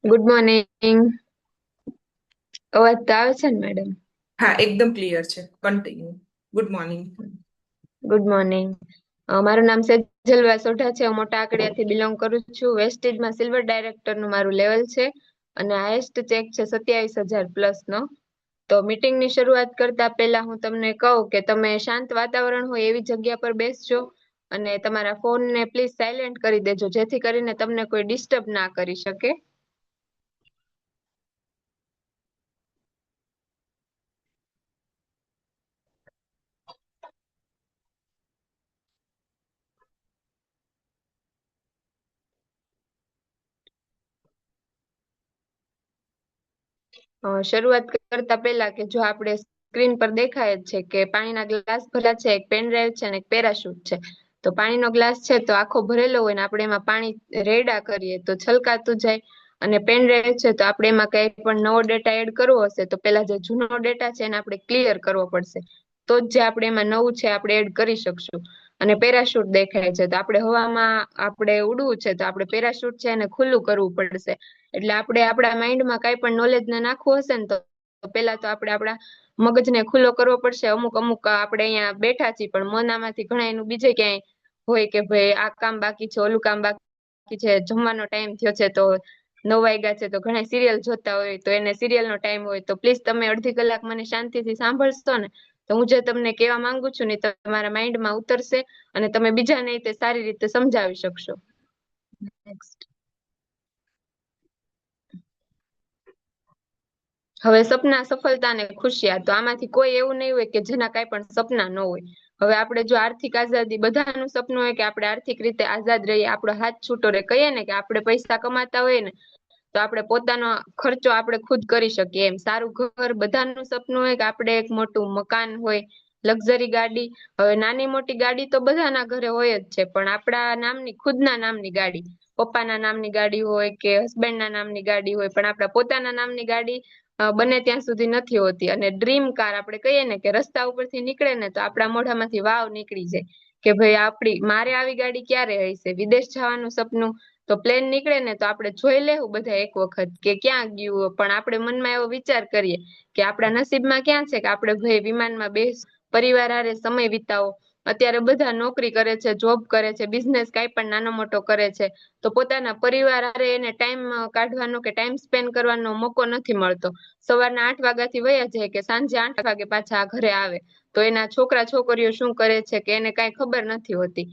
Good morning. અવાજ તો આવે છે ને મેડમ? હા, એકદમ ક્લિયર છે. Continue. Good morning. Good morning. મારું નામ સેજલ વાસોઢા છે. હું મોટા આકડિયાથી બિલોંગ કરું છું. વેસ્ટેજમાં સિલ્વર ડાયરેક્ટરનું મારું લેવલ છે અને હાઈએસ્ટ ચેક છે 27,000 પ્લસ નો. તો મીટિંગની શરૂઆત કરતા પહેલા હું તમને કહું કે તમે શાંત વાતાવરણ હોય એવી જગ્યા પર બેસજો અને તમારા ફોનને પ્લીઝ સાયલેન્ટ કરી દેજો, જેથી કરીને તમને કોઈ ડિસ્ટર્બ ના કરી શકે. શરૂઆત કરતા પહેલા કે જો આપણે સ્ક્રીન પર દેખાય જ છે કે પાણીના ગ્લાસ ભર્યા છે, એક પેન ડ્રાઈવ છે અને એક પેરાશૂટ છે. તો પાણીનો ગ્લાસ છે તો આખો ભરેલો હોય ને આપણે એમાં પાણી રેડા કરીએ તો છલકાતું જાય. અને પેન ડ્રાઈવ છે તો આપણે એમાં કઈ પણ નવો ડેટા એડ કરવો હશે તો પેલા જે જૂનો ડેટા છે એને આપણે ક્લિયર કરવો પડશે. તો જ જે આપણે એમાં નવું છે આપણે એડ કરી શકશું. અને પેરાશૂટ દેખાય છે તો આપણે હવામાં આપણે ઉડવું છે તો આપણે પેરાશૂટ છે એને ખુલ્લું કરવું પડશે. એટલે આપણે આપણા માઇન્ડમાં કઈ પણ નોલેજ ને નાખવું હશે ને તો પેલા તો આપણે આપણા મગજને ખુલ્લો કરવો પડશે. અમુક અમુક આપણે અહીંયા બેઠા છીએ પણ મનામાંથી ઘણા એનું બીજે ક્યાંય હોય કે ભાઈ આ કામ બાકી છે, ઓલું કામ બાકી છે, જમવાનો ટાઈમ થયો છે તો 9 વાગ્યા છે તો ઘણા સિરિયલ જોતા હોય તો એને સિરિયલનો ટાઈમ હોય તો પ્લીઝ તમે અડધી કલાક મને શાંતિથી સાંભળશો ને તો હું જે તમને કહેવા માંગુ છું ને તમારા માઇન્ડમાં ઉતરશે અને તમે બીજાને તે સારી રીતે સમજાવી શકશો. નેક્સ્ટ. હવે સપના, સફળતા અને ખુશિયા. તો આમાંથી કોઈ એવું નહીં હોય કે જેના કાંઈ પણ સપના ન હોય. હવે આપણે જો આર્થિક આઝાદી, બધાનું સપનું હોય કે આપણે આર્થિક રીતે આઝાદ રહીએ, આપણો હાથ છૂટો રહે. કહીએ ને કે આપણે પૈસા કમાતા હોય ને તો આપણે પોતાનો ખર્ચો આપણે ખુદ કરી શકીએ એમ. સારું ઘર, બધાનું સપનું હોય કે આપણે એક મોટું મકાન હોય, લક્ઝરી ગાડી. હવે નાની મોટી ગાડી તો બધાના ઘરે હોય જ છે, પણ આપણા નામની, ખુદના નામની ગાડી, પપ્પાના નામની ગાડી હોય કે હસબન્ડના નામની ગાડી હોય, પણ આપણા પોતાના નામની ગાડી બને ત્યાં સુધી નથી હોતી. અને ડ્રીમ કાર આપણે કહીએ ને કે રસ્તા ઉપરથી નીકળે ને તો આપણા મોઢામાંથી વાવ નીકળી જાય કે ભાઈ મારે આવી ગાડી ક્યારે હશે. વિદેશ જવાનું સપનું તો પ્લેન નીકળે ને તો આપણે જોઈ લેવું બધા એક વખત કે ક્યાં ગયું, પણ આપણે મનમાં એવો વિચાર કરીએ કે આપણા નસીબમાં ક્યાં છે કે આપણે ભાઈ વિમાનમાં પરિવાર હારે સમય વિતાવો. અત્યારે બધા નોકરી કરે છે, જોબ કરે છે, બિઝનેસ કાંઈ પણ નાનો મોટો કરે છે તો પોતાના પરિવાર હારે એને ટાઈમ કાઢવાનો કે ટાઈમ સ્પેન્ડ કરવાનો મોકો નથી મળતો. સવારના 8 વાગ્યાથી વયા જાય કે સાંજે 8 વાગે પાછા ઘરે આવે તો એના છોકરા છોકરીઓ શું કરે છે કે એને કાંઈ ખબર નથી હોતી.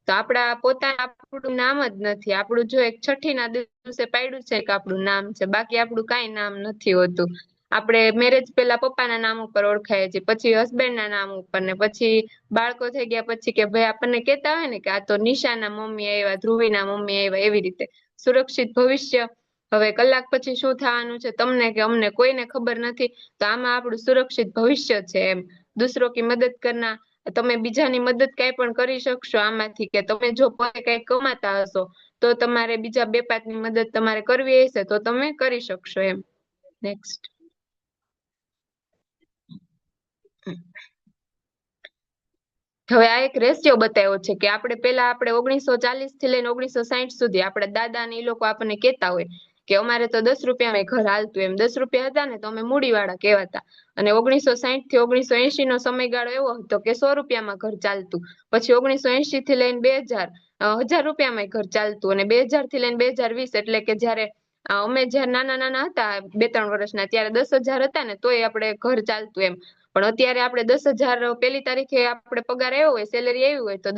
તો આપણા પોતાના આપણું નામ જ નથી. આપણું જો એક છઠ્ઠીના દિવસે પાડ્યું છે કે આપણું નામ છે, બાકી આપણું કાંઈ નામ નથી હોતું. આપણે મેરેજ પહેલા પપ્પાના નામ ઉપર ઓળખાય છે, પછી હસબન્ડના નામ ઉપર, ને પછી બાળકો થઈ ગયા પછી કે ભાઈ આપણને કહેતા હોય ને કે આ તો નિશાના મમ્મી આવ્યા, ધ્રુવીના મમ્મી આવ્યા, એવી રીતે. સુરક્ષિત ભવિષ્ય. હવે કલાક પછી શું થવાનું છે તમને કે અમને કોઈને ખબર નથી. તો આમાં આપણું સુરક્ષિત ભવિષ્ય છે એમ. દૂસરો કી મદદ કરના. તમે બીજાની મદદ કાંઈ પણ કરી શકશો આમાંથી, કે તમે જો પોતે કાંઈ કમાતા હશો તો તમારે બીજા બે પાંચની મદદ તમારે કરવી હશે તો તમે કરી શકશો એમ. નેક્સ્ટ. હવે આ એક રેશિયો બતાવ્યો છે કે આપણે 1940 થી લઈને 1960 સુધી આપણા દાદા ને એ લોકો આપણને કહેતા હોય કે અમારે તો 10 રૂપિયામાં ઘર હાલતું એમ. 10 રૂપિયા હતા ને તો અમે મૂડીવાળા કહેવાતા. અને 1960 થી 1980 નો સમયગાળો એવો હતો કે 100 રૂપિયામાં ઘર ચાલતું. પછી 1980 થી લઈને 2000 1000 રૂપિયામાં ઘર ચાલતું. અને 2000 થી લઈને 2020 એટલે કે જયારે અમે જયારે નાના નાના હતા 2-3 વર્ષના ત્યારે 10,000 હતા ને તોય આપણે ઘર ચાલતું એમ. પણ અત્યારે આપણે 10,000 પહેલી તારીખે આપણે પગાર આવ્યો હોય, સેલેરી આવી હોય તો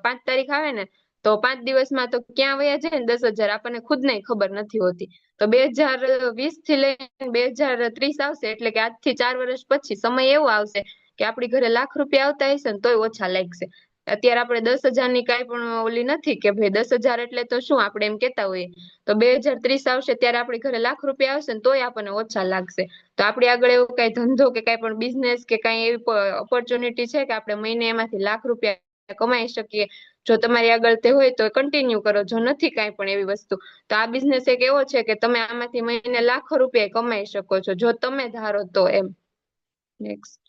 5 તારીખ આવે ને તો 5 દિવસમાં તો ક્યાં વયા જાય ને 10,000 આપણને ખુદને ખબર નથી હોતી. તો 2020 થી લઈને 2030 આવશે એટલે કે આજથી 4 વર્ષ પછી સમય એવો આવશે કે આપણી ઘરે લાખ રૂપિયા આવતા હશે ને તોય ઓછા લાગશે. અત્યારે આપણે 10,000 ની કાંઈ પણ ઓલી નથી કે ભાઈ 10,000 એટલે તો શું આપણે એમ કેતા હોઈએ. તો 2030 આવશે ત્યારે આપણી ઘરે લાખ રૂપિયા આવશે ને તોય આપણને ઓછા લાગશે. તો આપણી આગળ એવો કાંઈ ધંધો કે કાંઈ પણ બિઝનેસ કે કાંઈ એવી ઓપોર્ચ્યુનિટી છે કે આપણે મહિને એમાંથી લાખ રૂપિયા કમાઈ શકીએ. જો તમારી આગળ તે હોય તો કન્ટિન્યુ કરો. જો નથી કાંઈ પણ એવી વસ્તુ તો આ બિઝનેસ એક એવો છે કે તમે આમાંથી મહિને લાખો રૂપિયા કમાઈ શકો છો જો તમે ધારો તો એમ. નેક્સ્ટ.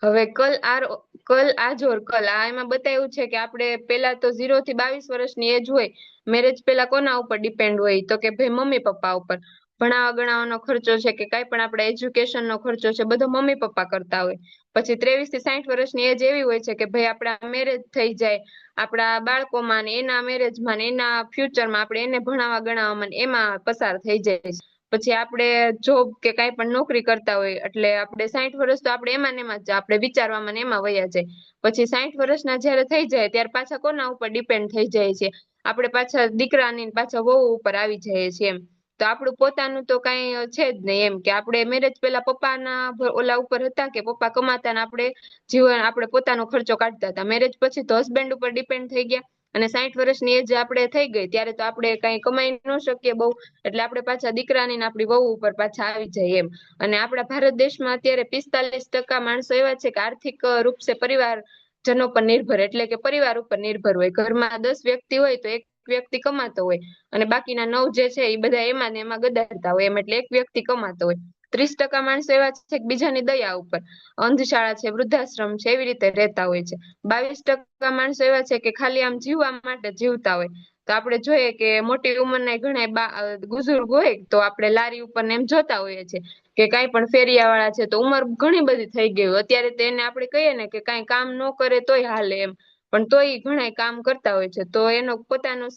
હવે કલ આજ ઓર કલ આ એમાં બતાવ્યું છે કે આપણે પેલા તો 0 થી 22 વર્ષની એજ હોય, મેરેજ પેલા કોના ઉપર ડિપેન્ડ હોય તો કે ભાઈ મમ્મી પપ્પા ઉપર. ભણાવવા ગણાવવાનો ખર્ચો છે કે કઈ પણ આપણે એજ્યુકેશન નો ખર્ચો છે બધો મમ્મી પપ્પા કરતા હોય. પછી 23 થી 60 વર્ષની એજ એવી હોય છે કે ભાઈ આપણા મેરેજ થઈ જાય, આપણા બાળકોમાં ને એના મેરેજમાં ને એના ફ્યુચરમાં આપણે એને ભણાવવા ગણાવવામાં એમાં પસાર થઈ જાય. પછી આપણે જોબ કે કઈ પણ નોકરી કરતા હોય એટલે આપણે 60 વર્ષ તો આપણે એમાં ને એમાં જ આપણે વિચારવામાં ને એમાં વયા જાય. પછી 60 વર્ષના જયારે થઈ જાય ત્યારે પાછા કોના ઉપર ડિપેન્ડ થઈ જાય છે, આપણે પાછા દીકરાની પાછા વહુ ઉપર આવી જાય છે એમ. તો આપણું પોતાનું તો કઈ છે જ નહીં એમ કે આપણે મેરેજ પેલા પપ્પાના ઓલા ઉપર હતા કે પપ્પા કમાતા ને આપણે જીવન આપણે પોતાનો ખર્ચો કાઢતા હતા. મેરેજ પછી તો હસબન્ડ ઉપર ડિપેન્ડ થઈ ગયા અને 60 વર્ષની એજ આપણે થઈ ગઈ ત્યારે તો આપણે કઈ કમાઈ ન શકીએ બહુ, એટલે આપણે પાછા દીકરાની ને આપણી વહુ ઉપર પાછા આવી જાય એમ. અને આપણા ભારત દેશમાં અત્યારે 45% માણસો એવા છે કે આર્થિક રૂપસે પરિવાર જનો પર નિર્ભર એટલે કે પરિવાર ઉપર નિર્ભર હોય. ઘરમાં 10 વ્યક્તિ હોય તો એક વ્યક્તિ કમાતો હોય અને બાકીના 9 જે છે એ બધા એમાં ને એમાં ગદારતા હોય એમ, એટલે એક વ્યક્તિ કમાતો હોય. 30% માણસો એવા છે કે બીજાની દયા ઉપર અંધશાળા છે, વૃદ્ધાશ્રમ છે, એવી રીતે રહેતા હોય છે. 22% માણસો એવા છે કે ખાલી આમ જીવવા માટે જીવતા હોય. તો આપણે જોઈએ કે મોટી ઉંમરના ઘણા બુઝુર્ગ હોય તો આપણે લારી ઉપર ને એમ જોતા હોઈએ છીએ કે કઈ પણ ફેરિયા વાળા છે તો ઉંમર ઘણી બધી થઈ ગઈ હોય અત્યારે તેને આપણે કહીએ ને કે કઈ કામ ન કરે તોય હાલે એમ, પણ તોય ઘણા કામ કરતા હોય છે. તો એનો પોતાનું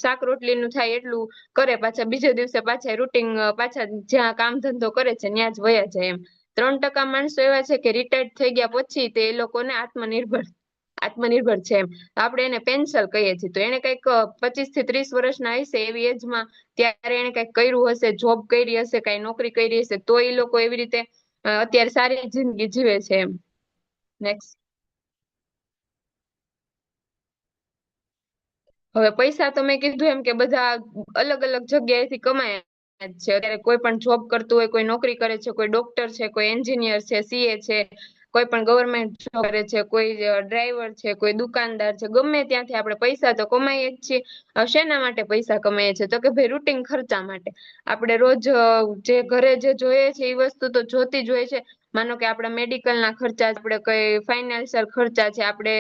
શાક રોટલીનું થાય એટલું કરે, પાછા બીજે દિવસે પાછા રૂટીન પાછા જ્યાં કામ ધંધો કરે છે ત્યાં જ વયા જાય એમ. 3% માણસો એવા છે કે રિટાયર્ડ થઈ ગયા પછી તે એ લોકોને આત્મનિર્ભર છે એમ, આપણે એને પેન્શન કહીએ છીએ. તો એને કઈક 25 થી 30 વર્ષના હશે એવી એજમાં ત્યારે એને કઈક કર્યું હશે, જોબ કરી હશે, કઈ નોકરી કરી હશે તો એ લોકો એવી રીતે અત્યારે સારી જિંદગી જીવે છે એમ. નેક્સ્ટ. હવે પૈસા તો મેં કીધું એમ કે બધા અલગ અલગ જગ્યાએથી કમાય જ છે. અત્યારે કોઈ પણ જોબ કરતું હોય, કોઈ નોકરી કરે છે, કોઈ ડોક્ટર છે, કોઈ એન્જિનિયર છે, સીએ છે, કોઈ પણ ગવર્મેન્ટ જોબ કરે છે, કોઈ ડ્રાઈવર છે, કોઈ દુકાનદાર છે, ગમે ત્યાંથી આપણે પૈસા તો કમાઈએ જ છીએ. શેના માટે પૈસા કમાઈએ છીએ તો કે ભાઈ રૂટીન ખર્ચા માટે. આપણે રોજ જે ઘરે જે જોઈએ છે એ વસ્તુ તો જોતી જ હોય છે. માનો કે આપણા મેડિકલના ખર્ચા, આપણે કઈ ફાઈનાન્શિયલ ખર્ચા છે, આપણે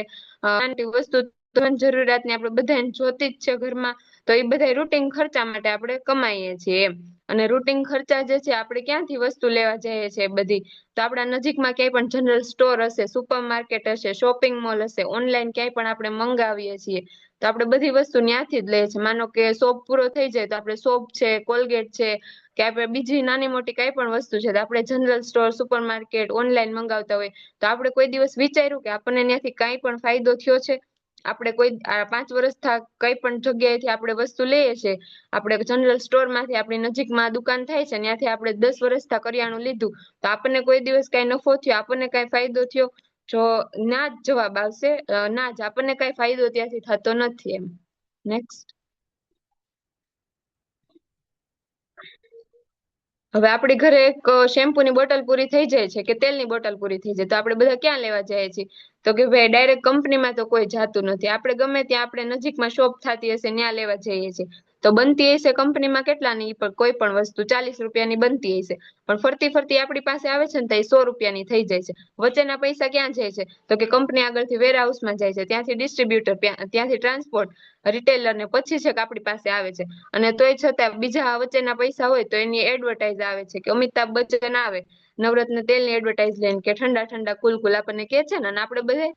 વસ્તુ ધન જરૂરિયાતની આપણે બધાને જોતી જ છે ઘરમાં, તો એ બધા રૂટીન ખર્ચા માટે આપણે કમાઈએ છીએ એમ. અને રૂટીન ખર્ચા જે છે આપણે ક્યાંથી વસ્તુ લેવા જઈએ છીએ બધી, તો આપણા નજીકમાં ક્યાંય પણ જનરલ સ્ટોર હશે, સુપર માર્કેટ હશે, શોપિંગ મોલ હશે, ઓનલાઈન ક્યાંય પણ આપણે મંગાવીએ છીએ તો આપણે બધી વસ્તુ ત્યાંથી જ લઈએ છીએ. માનો કે સોપ પૂરો થઈ જાય તો આપણે સોપ છે, કોલગેટ છે કે આપણે બીજી નાની મોટી કઈ પણ વસ્તુ છે તો આપણે general store, super market, online મંગાવતા હોય. તો આપણે કોઈ દિવસ વિચાર્યું કે આપણને ત્યાંથી કઈ પણ ફાયદો થયો છે? આપણે કોઈ 5 વર્ષ કઈ પણ જગ્યાએથી આપણે વસ્તુ લઈએ છીએ, આપણે જનરલ સ્ટોર માંથી આપણી નજીકમાં દુકાન થાય છે ત્યાંથી આપણે 10 વર્ષ કરિયાણું લીધું તો આપણને કોઈ દિવસ કઈ નફો થયો, આપણને કઈ ફાયદો થયો? જો ના જ જવાબ આવશે, ના જ, આપણને કઈ ફાયદો ત્યાંથી થતો નથી એમ. નેક્સ્ટ. હવે આપણી ઘરે એક શેમ્પૂની બોટલ પૂરી થઈ જાય છે કે તેલની બોટલ પૂરી થઈ જાય તો આપણે બધા ક્યાં લેવા જઈએ છીએ તો કે ભાઈ ડાયરેક્ટ કંપનીમાં તો કોઈ જાતું નથી. આપણે ગમે ત્યાં આપણે નજીકમાં શોપ થતી હશે ત્યાં લેવા જઈએ છીએ. તો બનતી હશે કંપનીમાં કેટલાની કોઈ પણ વસ્તુ 40 રૂપિયાની બનતી હશે, પણ ફરતી ફરતી આપણી પાસે આવે છે ને તો એ 100 રૂપિયાની થઈ જાય છે. વચ્ચેના પૈસા ક્યાં જાય છે તો કે કંપની આગળથી વેરહાઉસમાં જાય છે, ત્યાંથી ડિસ્ટ્રીબ્યુટર, ત્યાંથી ટ્રાન્સપોર્ટ, રિટેલર ને પછી છેક આપણી પાસે આવે છે. અને તોય છતાં બીજા વચ્ચેના પૈસા હોય તો એની એડવર્ટાઈઝ આવે છે કે અમિતાભ બચ્ચન આવે નવરત્ન તેલની એડવર્ટાઈઝ લઈને કે ઠંડા ઠંડા કુલ કુલ આપણને કે છે ને, અને આપણે બધે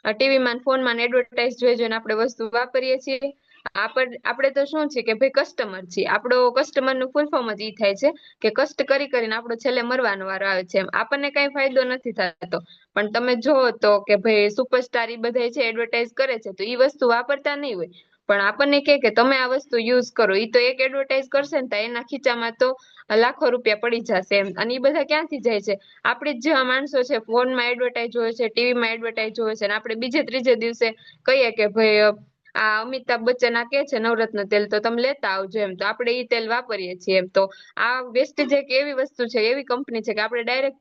ટીવીમાં ફોનમાં એડવર્ટાઈઝ જોઈ જોઈને આપણે વસ્તુ વાપરીએ છીએ. આપણે તો શું છે કે ભાઈ કસ્ટમર છીએ, આપણો કસ્ટમર નું ફૂલ ફોર્મ જ ઈ થાય છે કે કષ્ટ કરી કરીને આપણો છેલ્લે મરવાનો વારો આવે છે એમ. આપણને કઈ ફાયદો નથી થતો. પણ તમે જોવો તો કે ભાઈ સુપરસ્ટાર ઈ બધા છે એડવર્ટાઈઝ કરે છે તો ઈ વસ્તુ વાપરતા નહીં હોય, પણ આપણને કે તમે આ વસ્તુ યુઝ કરો. ઈ તો એક એડવર્ટાઈઝ કરશે ને તો એના ખીચામાં તો લાખો રૂપિયા પડી જશે એમ. અને ઈ બધા ક્યાંથી જાય છે? આપણે જ જેવા માણસો છે ફોનમાં એડવર્ટાઈઝ જોવે છે, ટીવીમાં એડવર્ટાઈઝ જોવે છે, અને આપણે બીજે ત્રીજે દિવસે કહીએ કે ભાઈ આ અમિતાભ બચ્ચન આ કે છે નવરત્ન તેલ તો તમે લેતા આવજો એમ, તો આપણે ઈ તેલ વાપરીએ છીએ એમ. તો આ વેસ્ટેજ એક એવી વસ્તુ છે, એવી કંપની છે કે આપણે ડાયરેક્ટ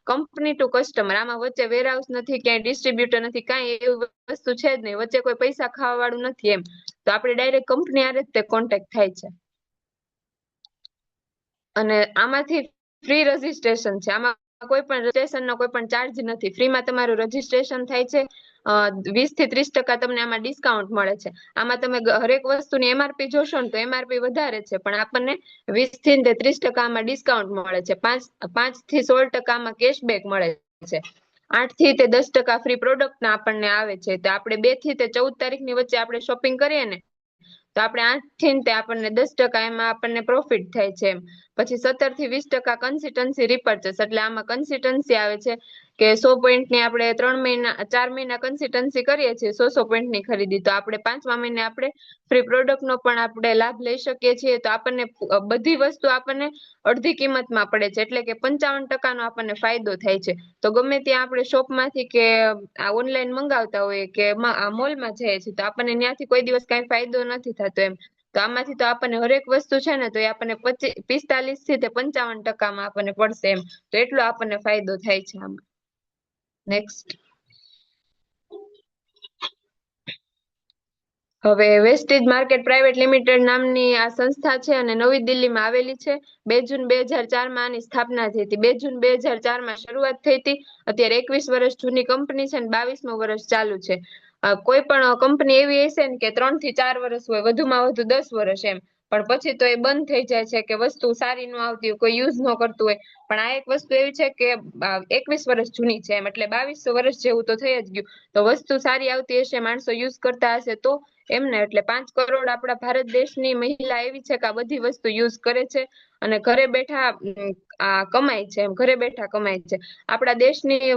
કંપની ટુ કસ્ટમર, આમાં વચ્ચે વેરહાઉસ નથી, ક્યાંય ડિસ્ટ્રીબ્યુટર નથી, કાંઈ એવી વસ્તુ છે જ નહીં, વચ્ચે કોઈ પૈસા ખાવા વાળું નથી એમ. તો આપણે ડાયરેક્ટ કંપની હારે જ તે કોન્ટેક્ટ થાય છે. અને આમાંથી ફ્રી રજીસ્ટ્રેશન છે. આમાં કોઈ પણ રજીસ્ટ્રેશનનો કોઈ પણ ચાર્જ નથી, ફ્રીમાં તમારું રજીસ્ટ્રેશન થાય છે. 20 થી 30% તમને આમાં ડિસ્કાઉન્ટ મળે છે. આમાં તમે હરેક વસ્તુની MRP જોશો ને તો MRP વધારે છે, પણ આપણને 20 થી 30% આમાં ડિસ્કાઉન્ટ મળે છે. 5 થી 16% આમાં કેશબેક મળે છે. 8 થી 10% ફ્રી પ્રોડક્ટ આપણને આવે છે. તો આપણે 2 થી 14 તારીખની વચ્ચે આપણે શોપિંગ કરીએ ને તો આપણે 8 થી આપણને 10% એમાં આપણને પ્રોફિટ થાય છે. પછી 17 થી 20% કન્સિસ્ટન્સી રિપર્ચેસ, એટલે આમાં કન્સિસ્ટન્સી આવે છે કે 100 પોઈન્ટની આપણે 4 મહિના કન્સિસ્ટન્સી કરીએ છીએ 100 પોઈન્ટની ખરીદી, તો આપણે 5મા મહિને આપણે ફ્રી પ્રોડક્ટનો પણ આપણે લાભ લઈ શકીએ છીએ. તો આપણને બધી વસ્તુ આપણને અડધી કિંમતમાં પડે છે, એટલે કે 55%નો આપણને ફાયદો થાય છે. તો ગમે ત્યાં આપણે શોપમાંથી કે ઓનલાઈન મંગાવતા હોઈએ કે મોલમાં જઈએ છીએ તો આપણને ત્યાંથી કોઈ દિવસ કાંઈ ફાયદો નથી થતો એમ. તો આમાંથી તો આપણને હરેક વસ્તુ છે ને તો એ આપણને 45 થી 55%માં આપણને પડશે એમ. તો એટલો આપણને ફાયદો થાય છે આમાં. નેક્સ્ટ. હવે વેસ્ટેજ માર્કેટ પ્રાઇવેટ લિમિટેડ નામની આ સંસ્થા છે અને નવી દિલ્હીમાં આવેલી છે. 2 જૂન 2004માં આની સ્થાપના થઈ હતી. 2 જૂન 2004માં શરૂઆત થઈ હતી. અત્યારે 21 વર્ષ જૂની કંપની છે અને 22મું વર્ષ ચાલુ છે. કોઈ પણ કંપની એવી હશે ને કે 3 થી 4 વર્ષ હોય, વધુમાં વધુ 10 વર્ષ એમ, પણ પછી તો એ બંધ થઈ જાય છે કે વસ્તુ સારી ન આવતી હોય, કોઈ યુઝ ન કરતું હોય. પણ આ એક વસ્તુ એવી છે કે 21 વર્ષ જૂની છે એમ, એટલે 2200 વર્ષ જેવું તો થઈ જ ગયું. તો વસ્તુ સારી આવતી હશે, માણસો યુઝ કરતા હશે તો એમને, એટલે 5 કરોડ આપણા ભારત દેશની મહિલા એવી છે કે આ બધી વસ્તુ યુઝ કરે છે અને ઘરે બેઠા કમાય છે એમ, ઘરે બેઠા કમાય છે. આપણા દેશની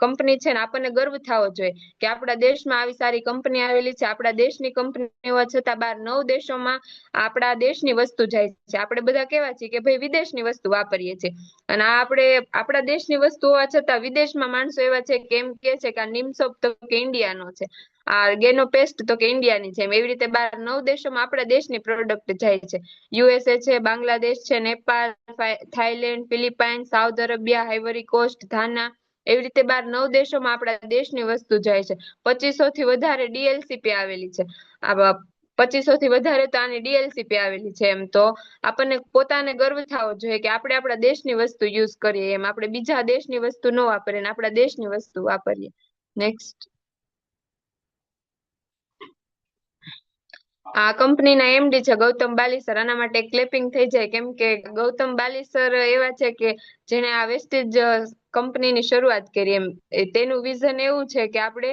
કંપની છે ને આપણને ગર્વ થવો જોઈએ કે આપણા દેશમાં આવી સારી કંપની આવેલી છે. આપણા દેશની કંપની હોવા છતાં 9 દેશોમાં આપણા દેશની વસ્તુ જાય છે. આપણે બધા કેવા છીએ કે ભાઈ વિદેશની વસ્તુ વાપરીએ છીએ, અને આપણે આપણા દેશની વસ્તુ હોવા છતાં વિદેશમાં માણસો એવા છે કે એમ કે છે કે આ નિમ સોપ તો કે ઇન્ડિયાનો છે, આ ગેનો પેસ્ટ તો કે ઇન્ડિયાની છે. એવી રીતે 9 દેશોમાં આપણા દેશની પ્રોડક્ટ જાય છે. USA છે, બાંગ્લાદેશ છે, Nepal, Thailand, Philippine, South Arabia, Ivory Coast, Ghana, એવી રીતે 9 દેશોમાં આપણા દેશની વસ્તુ જાય છે. 2500 થી વધારે DLCP આવેલી છે. 2500 થી વધારે તો આની DLCP આવેલી છે એમ. તો આપણને પોતાને ગર્વ થવો જોઈએ કે આપણે આપણા દેશની વસ્તુ યુઝ કરીએ એમ, આપણે બીજા દેશની વસ્તુ ન વાપરીએ, આપણા દેશની વસ્તુ વાપરીએ. નેક્સ્ટ. આ કંપનીના MD છે ગૌતમ બાલીસર. આના માટે ક્લેપિંગ થઈ જાય, કેમ કે ગૌતમ બાલીસર એવા છે કે જેને આ વેસ્ટેજ કંપનીની શરૂઆત કરી એમ. તેનું વિઝન એવું છે કે આપણે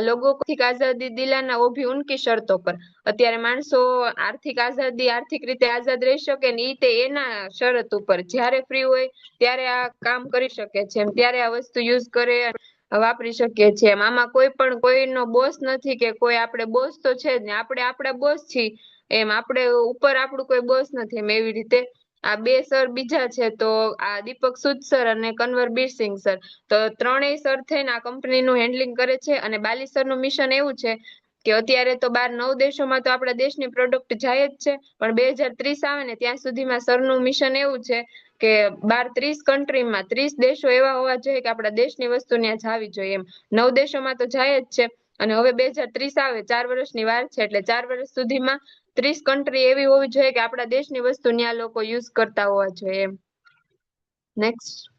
લોગો થી આઝાદી દિલાના વો ભી ઉનકી શરતો પર. અત્યારે માણસો આર્થિક રીતે આઝાદ રહી શકે ને તે એના શરત ઉપર, જ્યારે ફ્રી હોય ત્યારે આ કામ કરી શકે છે એમ, ત્યારે આ વસ્તુ યુઝ કરે વાપરી શકીએ છીએ એમ. આમાં કોઈ પણ કોઈનો બોસ નથી કે કોઈ આપણે બોસ તો છે જ ને, આપણે આપણા બોસ છીએ એમ, આપણે ઉપર આપણું કોઈ બોસ નથી એમ. એવી રીતે આ 2 સર બીજા છે, તો આ દીપક સૂદ સર અને કન્વરબીર સિંહ સર. તો ત્રણેય સર થઈને આ કંપનીનું હેન્ડલિંગ કરે છે. અને બાલીસરનું મિશન એવું છે કે અત્યારે તો 9 દેશોમાં તો આપણા દેશની પ્રોડક્ટ જાય જ છે, પણ 2030 આવે ને ત્યાં સુધીમાં સરનું મિશન એવું છે કે 30 કન્ટ્રીમાં 30 દેશો એવા હોવા જોઈએ કે આપણા દેશની વસ્તુ ત્યાં જાવી જોઈએ એમ. 9 દેશોમાં તો જાય જ છે, અને હવે 2030 આવે, 4 વર્ષની વાર છે, એટલે 4 વર્ષ સુધીમાં 30 કન્ટ્રી એવી હોવી જોઈએ કે આપણા દેશની વસ્તુ ત્યાં લોકો યુઝ કરતા હોવા જોઈએ એમ. નેક્સ્ટ.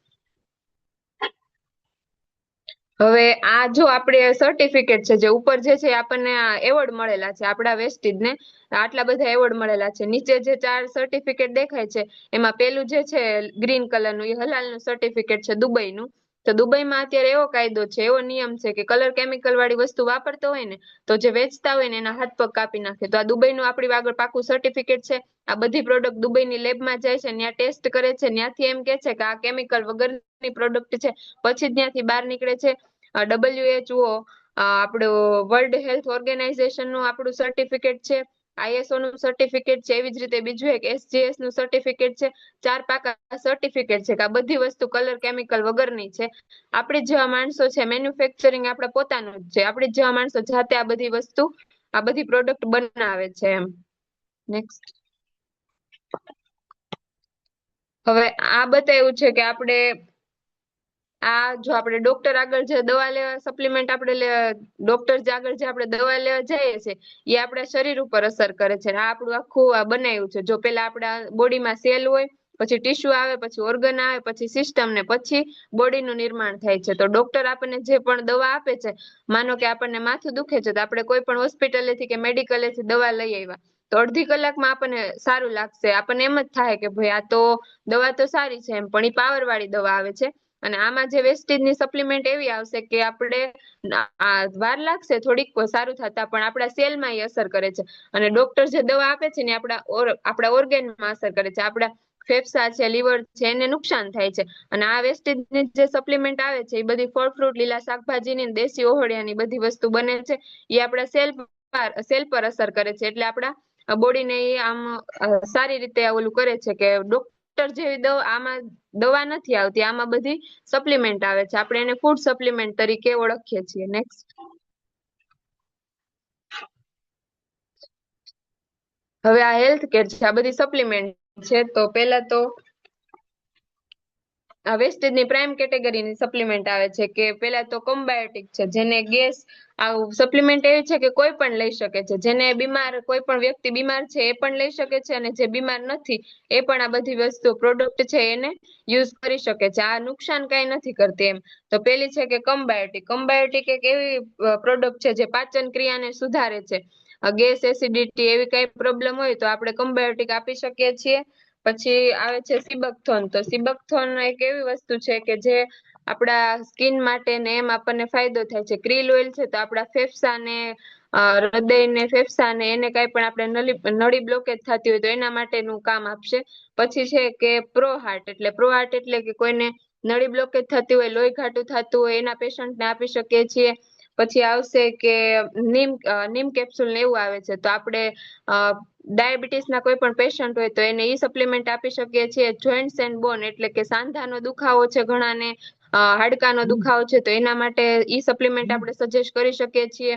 હવે આ જો આપણે સર્ટિફિકેટ છે, જે ઉપર જે છે આપણને એવોર્ડ મળેલા છે આપણા વેસ્ટેજને, આટલા બધા એવોર્ડ મળેલા છે. નીચે જે 4 સર્ટિફિકેટ દેખાય છે એમાં પેલું જે છે ગ્રીન કલરનું એ હલાલનું સર્ટિફિકેટ છે દુબઈનું. તો દુબઈમાં અત્યારે એવો કાયદો છે, એવો નિયમ છે કે કલર કેમિકલ વાળી વસ્તુ વાપરતો હોય ને તો જે વેચતા હોય ને એના હાથ પગ કાપી નાખે. તો આ દુબઈનું આપણી આગળ પાકું સર્ટિફિકેટ છે. આ બધી પ્રોડક્ટ દુબઈની લેબમાં જાય છે, ત્યાં ટેસ્ટ કરે છે, ત્યાંથી એમ કે છે કે આ કેમિકલ વગરની પ્રોડક્ટ છે, પછી જ ત્યાંથી બહાર નીકળે છે. WHO આપણું વર્લ્ડ હેલ્થ ઓર્ગેનાઇઝેશન નું આપણું સર્ટિફિકેટ છે, ISO નું સર્ટિફિકેટ છે, એવી જ રીતે બીજું એક SGS નું સર્ટિફિકેટ છે. 4 પાકા સર્ટિફિકેટ છે કે આ બધી વસ્તુ કલર કેમિકલ વગરની છે. આપણે જેવા માણસો છે, મેન્યુફેક્ચરિંગ આપણે પોતાનું જ છે, આપણે જેવા માણસો જાતે આ બધી વસ્તુ આ બધી પ્રોડક્ટ બનાવે છે એમ. નેક્સ્ટ. હવે આ બતાવ્યું છે કે આપણે જો આપણે ડોક્ટર આગળ જે દવા લેવા સપ્લિમેન્ટ આપણે ડોક્ટર આગળ જે આપણે દવા લેવા જઈએ છીએ એ આપણા શરીર ઉપર અસર કરે છે. આ આપણું આખું બનાવ્યું છે. જો પેલા આપણા બોડીમાં સેલ હોય પછી ટીશ્યુ આવે, પછી ઓર્ગન આવે, પછી સિસ્ટમ ને પછી બોડીનું નિર્માણ થાય છે. તો ડોક્ટર આપણને જે પણ દવા આપે છે, માનો કે આપણને માથું દુખે છે તો આપણે કોઈ પણ હોસ્પિટલેથી કે મેડિકલેથી દવા લઈ આવ્યા તો અડધી કલાકમાં આપણને સારું લાગશે, આપણને એમ જ થાય કે ભાઈ આ તો દવા તો સારી છે એમ, પણ એ પાવર વાળી દવા આવે છે. અને આમાં જે વેસ્ટેજની સપ્લિમેન્ટ એવી આવશે કે આપણે વાર લાગશે થોડીક સારું થતા, પણ આપણા સેલમાં એ અસર કરે છે. અને ડોક્ટર જે દવા આપે છે ને આપણા ઓર્ગેનમાં અસર કરે છે, આપણા ફેફસા છે, લીવર છે, એને નુકસાન થાય છે. અને આ વેસ્ટેજની જે સપ્લિમેન્ટ આવે છે એ બધી ફળ ફ્રૂટ, લીલા શાકભાજીની, દેશી ઓહોળિયાની બધી વસ્તુ બને છે. એ આપણા સેલ પર અસર કરે છે, એટલે આપણા બોડીને એ આમ સારી રીતે ઓલું કરે છે કે ડોક્ટર જેવી દવા આમાં દવા નથી આવતી, આમાં બધી સપ્લિમેન્ટ આવે છે. આપણે એને ફૂડ સપ્લિમેન્ટ તરીકે ઓળખીએ છીએ. નેક્સ્ટ. હવે આ હેલ્થ કેર છે, આ બધી સપ્લિમેન્ટ છે. તો પેલા તો આ વેસ્ટેજની પ્રાઇમ કેટેગરીની સપ્લિમેન્ટ આવે છે કે પેલા તો કમ્બાયોટિક છે, જેને ગેસ સપ્લિમેન્ટ એવી છે કે કોઈ પણ લઈ શકે છે, જેને બીમાર કોઈ પણ વ્યક્તિ બીમાર છે એ પણ લઈ શકે છે, અને જે બીમાર નથી એ પણ આ બધી વસ્તુ પ્રોડક્ટ છે એને યુઝ કરી શકે છે. આ નુકસાન કઈ નથી કરતી એમ. તો પેલી છે કે કમ્બાયોટિક. કમ્બાયોટિક એક એવી પ્રોડક્ટ છે જે પાચન ક્રિયાને સુધારે છે. ગેસ, એસિડિટી એવી કઈ પ્રોબ્લેમ હોય તો આપણે કમ્બાયોટિક આપી શકીએ છીએ. પછી આવે છે સિબકથોન. તો સિબકથોન એક એવી વસ્તુ છે કે જે આપણા સ્કિન માટે ને એમ આપણને ફાયદો થાય છે. ક્રીલ ઓઇલ છે તો આપણા ફેફસાને, હૃદય ને ફેફસા ને એને કઈ પણ આપણે નળી બ્લોકેજ થતી હોય તો એના માટેનું કામ આપશે. પછી છે કે પ્રો હાર્ટ. એટલે પ્રો હાર્ટ એટલે કે કોઈને નળી બ્લોકેજ થતી હોય, લોહી ઘાટું થતું હોય, એના પેશન્ટને આપી શકીએ છીએ. પછી આવશે કે નીમ કેપ્સ્યુલ ને એવું આવે છે. તો આપણે ડાયાબિટીસ ના કોઈ પણ પેશન્ટ હોય તો એને ઈ સપ્લિમેન્ટ આપી શકીએ છીએ. જોઈન્ટ્સ એન્ડ બોન એટલે કે સાંધાનો દુખાવો છે ઘણાને, હાડકાનો દુખાવો છે, તો એના માટે ઈ સપ્લિમેન્ટ આપણે સજેસ્ટ કરી શકીએ છીએ.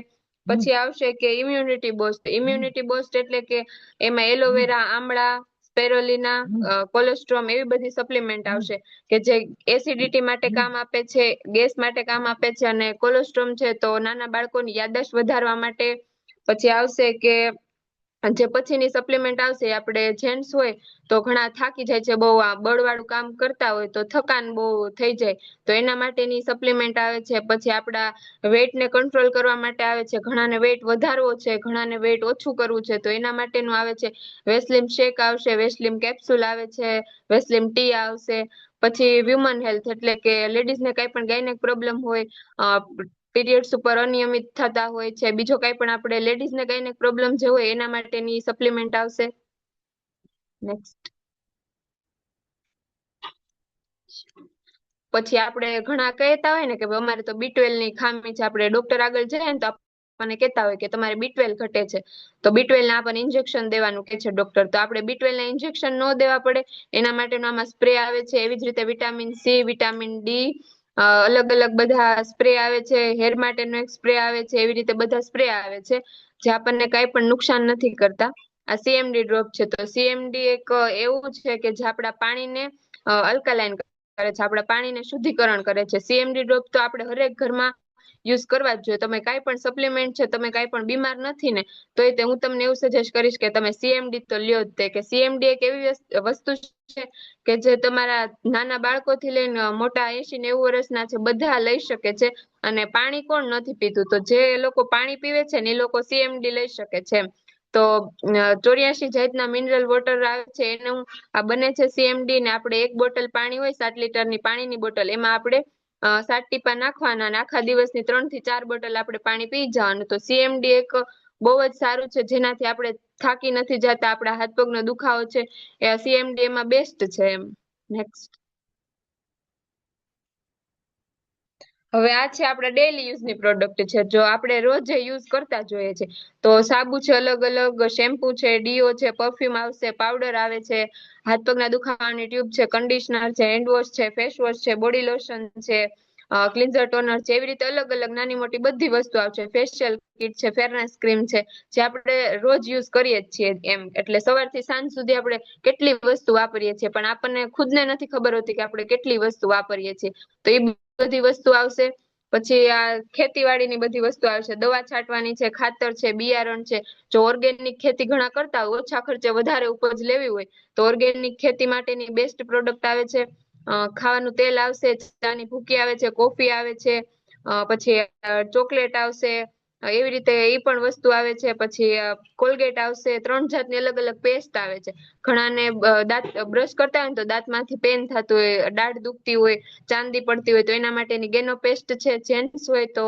પછી આવશે કે ઇમ્યુનિટી બોસ્ટ. ઇમ્યુનિટી બોસ્ટ એટલે કે એમાં એલોવેરા, આમળા, સ્પેરોલિના, કોલેસ્ટ્રોમ એવી બધી સપ્લિમેન્ટ આવશે કે જે એસિડિટી માટે કામ આપે છે, ગેસ માટે કામ આપે છે, અને કોલેસ્ટ્રોમ છે તો નાના બાળકોની યાદદાશ્ત વધારવા માટે. પછી આવશે કે જે પછીની સપ્લિમેન્ટ આવશે, આપણે જેન્ટ્સ હોય તો ઘણા થાકી જાય છે, બહુ બળવાળું કામ કરતા હોય તો થકાન બહુ થઈ જાય, તો એના માટેની સપ્લિમેન્ટ આવે છે. પછી આપણા વેઇટને કંટ્રોલ કરવા માટે આવે છે. ઘણાને વેઇટ વધારવો છે, ઘણાને વેઇટ ઓછું કરવું છે, તો એના માટેનું આવે છે. વેસ્લિમ શેક આવશે, વેસ્લિમ કેપ્સ્યુલ આવે છે, વેસ્લિમ ટી આવશે. પછી વ્યુમન હેલ્થ એટલે કે લેડીઝને કઈ પણ ગાયનેક પ્રોબ્લેમ હોય, પીરિયડ્સ ઉપર અનિયમિત થતા હોય છે, બીજો કઈ પણ આપણે લેડીઝને ગાયનેક પ્રોબ્લેમ જે હોય એના માટેની સપ્લિમેન્ટ આવશે. નેક્સ્ટ. પછી આપણે ઘણા કહેતા હોય ને કે અમારે તો B12 ની ખામી છે, આપણે ડોક્ટર આગળ જઈએ ને તો આપણને કહેતા હોય કે તમારે B12 ઘટે છે, તો B12 ના આપણને ઇન્જેક્શન દેવાનું કે છે ડોક્ટર. તો આપણે B12 ના ઇન્જેક્શન ન દેવા પડે એના માટેનો આમાં સ્પ્રે આવે છે. એવી જ રીતે વિટામિન સી, વિટામિન ડી, અલગ અલગ બધા સ્પ્રે આવે છે. હેર માટેનો એક સ્પ્રે આવે છે. એવી રીતે બધા સ્પ્રે આવે છે જે આપણને કઈ પણ નુકસાન નથી કરતા. આ CMD ડ્રોપ છે. તો CMD એક એવું છે કે જે આપણા પાણીને અલ્કાલાઇન કરે છે, આપણા પાણીને શુદ્ધિકરણ કરે છે. CMD ડ્રોપ તો આપણે હરેક ઘરમાં યુઝ કરવા જ જોઈએ. તમે કઈ પણ સપ્લિમેન્ટ છે, તમે કઈ પણ બીમાર નથી ને તો હું તમને એવું સજેસ્ટ કરીશ કે તમે CMD તો લ્યો જ તે. કે CMD એક એવી વસ્તુ છે કે જે તમારા નાના બાળકોથી લઈને મોટા 80-90 વર્ષના છે બધા લઈ શકે છે. અને પાણી કોણ નથી પીતું? તો જે લોકો પાણી પીવે છે ને એ લોકો CMD લઈ શકે છે. તો 84 જાતના મિનરલ વોટર આવે છે, એનું આ બને છે CMD ને. આપણે એક બોટલ પાણી હોય 7 લીટરની પાણીની બોટલ, એમાં આપણે 7 ટીપા નાખવાના અને આખા દિવસની 3 થી 4 બોટલ આપણે પાણી પી જવાનું. તો CMD એક બહુ જ સારું છે, જેનાથી આપણે થાકી નથી જતા. આપણા હાથ પગનો દુખાવો છે એ CMD એમાં બેસ્ટ છે એમ. નેક્સ્ટ. હવે આ છે આપણા ડેઈલી યુઝની પ્રોડક્ટ છે, જો આપણે રોજ યુઝ કરતા જોઈએ છે. તો સાબુ છે, અલગ અલગ શેમ્પુ છે, ડીઓ છે, પરફ્યુમ આવશે, પાવડર આવે છે, હાથ પગના દુખાવાની ટ્યુબ છે, કન્ડિશનર છે, હેન્ડ વોશ છે, ફેસ વોશ છે, બોડી લોશન છે, ક્લિન્ઝર ટોનર છે. એવી રીતે અલગ અલગ નાની મોટી બધી વસ્તુ આવશે. ફેશિયલ કિટ છે, ફેરનેસ ક્રીમ છે, જે આપણે રોજ યુઝ કરીએ જ છીએ એમ. એટલે સવારથી સાંજ સુધી આપણે કેટલી વસ્તુ વાપરીએ છીએ, પણ આપણને ખુદને નથી ખબર હોતી કે આપણે કેટલી વસ્તુ વાપરીએ છીએ. તો એ બધી વસ્તુ આવશે. પછી આ ખેતીવાડીની બધી વસ્તુ આવે છે, દવા છાંટવાની છે, ખાતર છે, બિયારણ છે. જો ઓર્ગેનિક ખેતી ઘણા કરતા હોય, ઓછા ખર્ચે વધારે ઉપજ લેવી હોય તો ઓર્ગેનિક ખેતી માટેની બેસ્ટ પ્રોડક્ટ આવે છે. ખાવાનું તેલ આવશે, ચાની ભૂકી આવે છે, કોફી આવે છે, પછી ચોકલેટ આવશે, એવી રીતે એ પણ વસ્તુ આવે છે. પછી કોલગેટ આવશે, 3 જાતની અલગ અલગ પેસ્ટ આવે છે. ઘણાને દાંત બ્રશ કરતા હોય ને તો દાંતમાંથી પેન થતું હોય, દાઢ દુખતી હોય, ચાંદી પડતી હોય તો એના માટેની ગેનો પેસ્ટ છે. જેન્ટ્સ હોય તો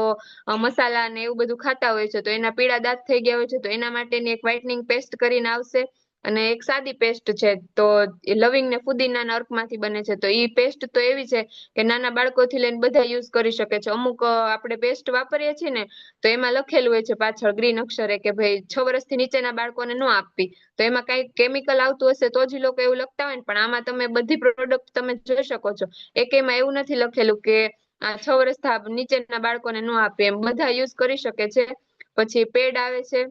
મસાલા ને એવું બધું ખાતા હોય છે તો એના પીળા દાંત થઈ ગયા હોય છે તો એના માટેની એક વ્હાઇટનિંગ પેસ્ટ કરીને આવશે. અને એક સાદી પેસ્ટ છે તો એ લવિંગ ને ફુદીનાના અર્કમાંથી બને છે. તો ઈ પેસ્ટ તો એવી છે કે નાના બાળકોથી લઈને બધા યુઝ કરી શકે છે. અમુક આપણે પેસ્ટ વાપરીએ છીએ ને તો એમાં લખેલું હોય છે પાછળ ગ્રીન અક્ષરે કે ભાઈ 6 વર્ષથી નીચેના બાળકોને ન આપવી. તો એમાં કઈ કેમિકલ આવતું હશે તો જ લોકો એવું લખતા હોય ને, પણ આમાં તમે બધી પ્રોડક્ટ તમે જોઈ શકો છો. એકેયમાં એવું નથી લખેલું કે આ 6 વર્ષથી નીચેના બાળકોને ન આપે, એમ બધા યુઝ કરી શકે છે. પછી પેડ આવે છે,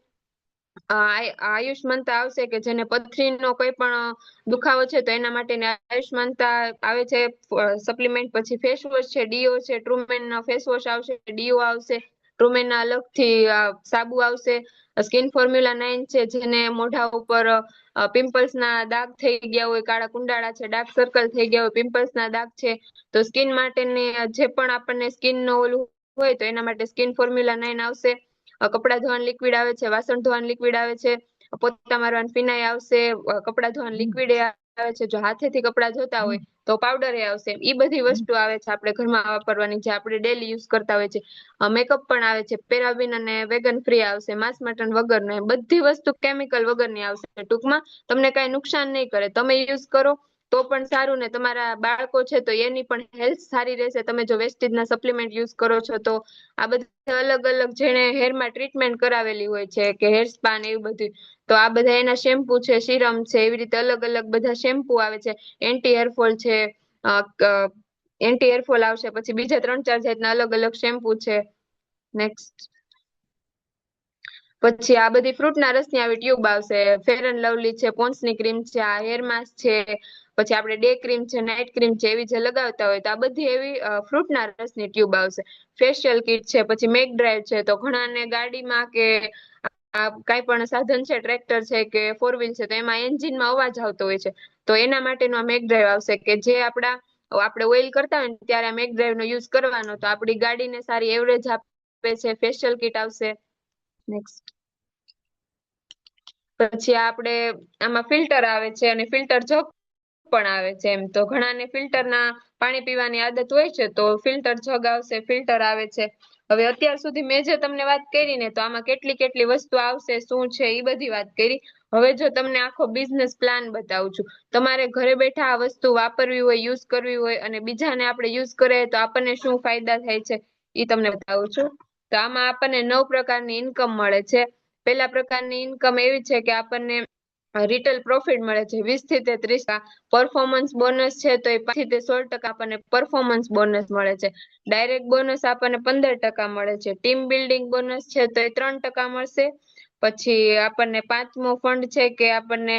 આયુષ્માનતા આવશે કે જેને પથરીનો કોઈ પણ દુખાવો છે તો એના માટેની આયુષ્માનતા આવે છે સપ્લિમેન્ટ. પછી ફેસ વોશ છે, ડીઓ છે, ટ્રુમેન ફેસ વોશ આવશે, ડીઓ આવશે, ટ્રુમેન અલગથી સાબુ આવશે. સ્કિન ફોર્મ્યુલા 9 છે, જેને મોઢા ઉપર પિમ્પલ્સ ના દાગ થઈ ગયા હોય, કાળા કુંડાળા છે, ડાર્ક સર્કલ થઈ ગયા હોય, પિમ્પલ્સ ના દાગ છે તો સ્કિન માટેની જે પણ આપણને સ્કિન નો ઓલું હોય તો એના માટે સ્કિન ફોર્મ્યુલા 9 આવશે. કપડા ધોવાનું લિક્વિડ આવે છે, વાસણ ધોવાનું લિક્વિડ આવે છે, પોતા મારવાનું ફિનાઈ આવશે, કપડા ધોવાનું લિક્વિડ આવે છે. જો હાથેથી કપડા ધોતા હોય તો પાવડર એ આવશે. ઈ બધી વસ્તુ આવે છે આપણે ઘરમાં વાપરવાની, જે આપણે ડેલી યુઝ કરતા હોય છે. મેકઅપ પણ આવે છે, પેરાબિન અને વેગન ફ્રી આવશે, માંસ મટન વગર. બધી વસ્તુ કેમિકલ વગરની આવશે. ટૂંકમાં તમને કઈ નુકસાન નહીં કરે, તમે યુઝ કરો તો પણ સારું ને તમારા બાળકો છે તો એની પણ હેલ્થ સારી રહેશે. તમે જો વેસ્ટેજના સપ્લિમેન્ટ યુઝ કરો છો તો આ બધા અલગ અલગ જેને હેરમાં ટ્રીટમેન્ટ કરાવેલી હોય છે કે હેર સ્પા ને એવું બધું, તો આ બધા એના શેમ્પુ છે, સિરમ છે, એવી રીતે અલગ અલગ બધા શેમ્પુ આવે છે. એન્ટી હેરફોલ છે, એન્ટી હેરફોલ આવશે. પછી બીજા 3-4 જાતના અલગ અલગ શેમ્પુ છે. નેક્સ્ટ પછી આ બધી ફ્રૂટના રસની આવી ટ્યુબ આવશે, ફેર એન્ડ લવલી છે, પોન્સની ક્રીમ છે, આ હેર માસ્ક છે, પછી આપણે ડે ક્રીમ છે, નાઇટ ક્રીમ છે, એવી જે લગાવતા હોય તો આ બધી એવી ફ્રૂટના રસની ટ્યુબ આવશે. ફેશિયલ કિટ છે, પછી મેક ડ્રાઈવ છે. તો ઘણાને ગાડીમાં કે આ કાંઈ પણ સાધન છે, ટ્રેક્ટર છે કે 4 વ્હીલ છે તો એમાં એન્જિનમાં અવાજ આવતો હોય છે તો એના માટેનું આ મેક ડ્રાઈવ આવશે કે જે આપણે ઓઇલ કરતા હોય ને ત્યારે આ મેક ડ્રાઈવનો યુઝ કરવાનો તો આપણી ગાડીને સારી એવરેજ આપે છે. ફેશિયલ કિટ આવશે. નેક્સ્ટ પછી આપણે આમાં ફિલ્ટર આવે છે અને ફિલ્ટર જગ પણ આવે છે. એમ તો ઘણાને ફિલ્ટરના પાણી પીવાની આદત હોય છે તો ફિલ્ટર જગ આવશે, ફિલ્ટર આવે છે. હવે અત્યાર સુધી મેં જે તમને વાત કરી ને તો આમાં કેટલી કેટલી વસ્તુ આવશે, શું છે એ બધી વાત કરી. હવે જો તમને આખો બિઝનેસ પ્લાન બતાવું છું, તમારે ઘરે બેઠા આ વસ્તુ વાપરવી હોય, યુઝ કરવી હોય અને બીજાને આપણે યુઝ કરીએ તો આપણને શું ફાયદા થાય છે એ તમને બતાવું છું. તો આમાં આપણને 9 પ્રકારની ઇન્કમ મળે છે. પહેલા પ્રકારની ઇન્કમ એવી છે કે આપણને રિટેલ પ્રોફિટ મળે છે 20 થી 30%. પરફોર્મન્સ બોનસ છે તો એ 5 થી 16% આપણને પરફોર્મન્સ બોનસ મળે છે. ડાયરેક્ટ બોનસ આપણને 15% મળે છે. ટીમ બિલ્ડિંગ બોનસ છે તો એ 3% મળશે. પછી આપણને 5મો ફંડ છે કે આપણને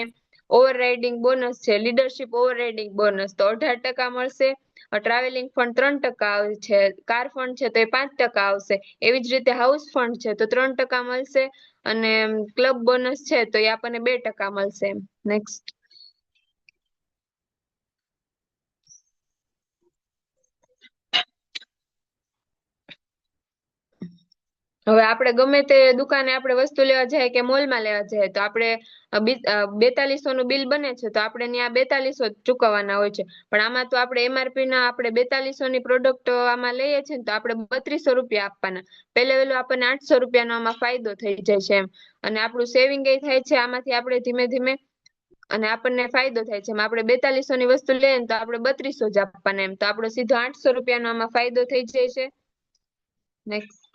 ઓવરરાઇડિંગ બોનસ છે, લીડરશિપ ઓવરરાઇડિંગ બોનસ તો 18% મળશે. ટ્રાવેલિંગ ફંડ 3% આવે છે, કાર ફંડ છે તો એ 5% આવશે. એવી જ રીતે હાઉસ ફંડ છે તો 3% મળશે અને ક્લબ બોનસ છે તો એ આપણને 2% મળશે. નેક્સ્ટ હવે આપણે ગમે તે દુકાને આપણે વસ્તુ લેવા જાય કે મોલમાં લેવા જાય તો આપણે 4200 નું બિલ બને છે તો આપણે ત્યાં 4200 જ ચૂકવવાના હોય છે. પણ આમાં તો આપણે એમઆરપી ના આપણે 4200 ની પ્રોડક્ટ આમાં લઈએ છીએ ને તો આપણે 3200 રૂપિયા આપવાના. પહેલે આપણને 800 રૂપિયાનો આમાં ફાયદો થઈ જાય છે એમ. અને આપણું સેવિંગ એ થાય છે આમાંથી આપણે ધીમે ધીમે અને આપણને ફાયદો થાય છે. આપણે 4200 ની વસ્તુ લઈએ ને તો આપણે 3200 જ આપવાના એમ. તો આપણો સીધો 800 રૂપિયાનો આમાં ફાયદો થઈ જાય છે. નેક્સ્ટ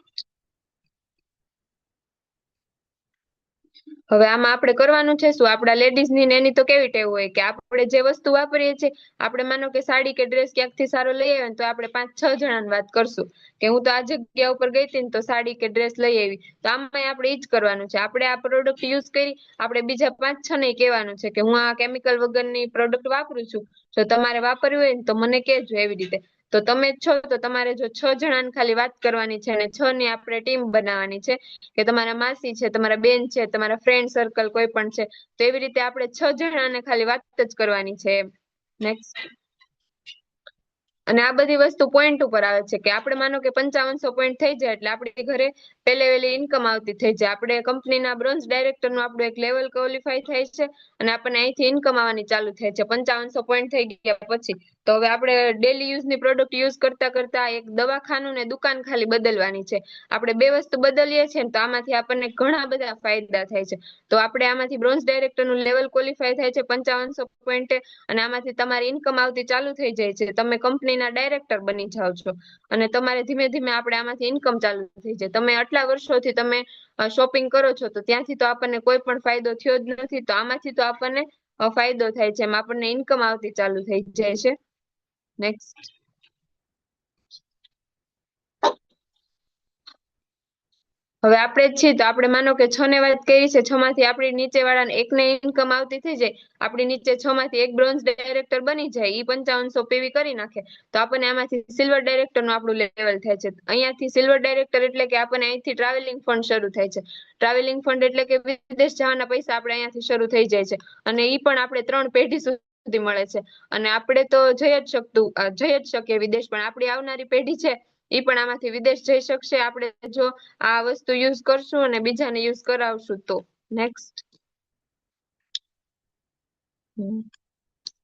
હવે આમાં આપણે કરવાનું છે શું, આપણા લેડીઝની ને એની તો કેવી ટેવ હોય કે આપણે જે વસ્તુ વાપરીએ છીએ, આપણે માનો કે સાડી કે ડ્રેસ ક્યાંકથી સારો લઈ આવ્યા ને તો આપણે 5-6 જણાને વાત કરશું કે હું તો આ જગ્યા ઉપર ગઈ હતી ને તો સાડી કે ડ્રેસ લઈ આવી. તો આમાં આપણે ઈ જ કરવાનું છે. આપણે આ પ્રોડક્ટ યુઝ કરી આપણે બીજા 5-6 ને કહેવાનું છે કે હું આ કેમિકલ વગરની પ્રોડક્ટ વાપરું છું, જો તમારે વાપરવી હોય ને તો મને કહેજો. એવી રીતે તો તમે જ છો તો તમારે જો 6 જણાને ખાલી વાત કરવાની છે અને 6 ની આપણે ટીમ બનાવવાની છે કે તમારા માસી છે, તમારા બેન છે, તમારા ફ્રેન્ડ સર્કલ કોઈ પણ છે, તો એવી રીતે આપણે 6 જણાને ખાલી વાત જ કરવાની છે. નેક્સ્ટ. અને આ બધી વસ્તુ પોઈન્ટ ઉપર આવે છે કે આપણે માનો કે 5500 પોઈન્ટ થઈ જાય એટલે આપણી ઘરે પહેલે વહેલી ઇન્કમ આવતી થઈ જાય. આપણે કંપનીના બ્રોન્ઝ ડાયરેક્ટરનું આપણું એક લેવલ ક્વોલિફાય થાય છે અને આપણને અહીંથી ઇન્કમ આવવાની ચાલુ થાય છે 5500 પોઈન્ટ થઈ ગયા પછી. તો હવે આપણે ડેલી યુઝની પ્રોડક્ટ યુઝ કરતા કરતા એક દવાખાનું ને દુકાન ખાલી બદલવાની છે. આપણે બે વસ્તુ બદલીએ છીએ ને તો આમાંથી આપણને ઘણા બધા ફાયદા થાય છે. તો આપણે આમાંથી બ્રોન્ઝ ડાયરેક્ટરનું લેવલ ક્વોલિફાય થાય છે 5500 પોઈન્ટે અને આમાંથી તમારી ઇન્કમ આવતી ચાલુ થઈ જાય છે. તમે કંપનીના ડાયરેક્ટર બની જાઓ છો અને તમારે ધીમે ધીમે આપણે આમાંથી ઇન્કમ ચાલુ થઈ જાય. તમે આટલા વર્ષોથી તમે શોપિંગ કરો છો તો ત્યાંથી તો આપણને કોઈ પણ ફાયદો થયો જ નથી. તો આમાંથી તો આપણને ફાયદો થાય છે એમ આપણને ઇન્કમ આવતી ચાલુ થઈ જાય છે. નેક્સ્ટ. હવે આપણે જ છીએ તો આપણે માનો કે 6 ને વાત કરી છે, 6 માંથી આપણી નીચે વાળાને એકને ઇન્કમ આવતી થઈ જાય, આપણી નીચે 6 માંથી એક બ્રોન્ઝ ડાયરેક્ટર બની જાય, ઈ 5500 પીવી કરી નાખે તો આપણને આમાંથી સિલ્વર ડાયરેક્ટર નું આપણું લેવલ થાય છે. અહીંયાથી સિલ્વર ડાયરેક્ટર એટલે કે આપણને અહીંથી ટ્રાવેલિંગ ફંડ શરૂ થાય છે. ટ્રાવેલિંગ ફંડ એટલે કે વિદેશ જવાના પૈસા આપણે અહીંયાથી શરૂ થઈ જાય છે અને ઈ પણ આપણે 3 પેઢી સુધી મળે છે. અને આપણે તો જઈ જ શકીએ વિદેશ, પણ આપણી આવનારી પેઢી છે ઈ પણ આમાંથી વિદેશ જઈ શકશે આપણે જો આ વસ્તુ યુઝ કરશું અને બીજાને યુઝ કરાવશું તો. નેક્સ્ટ.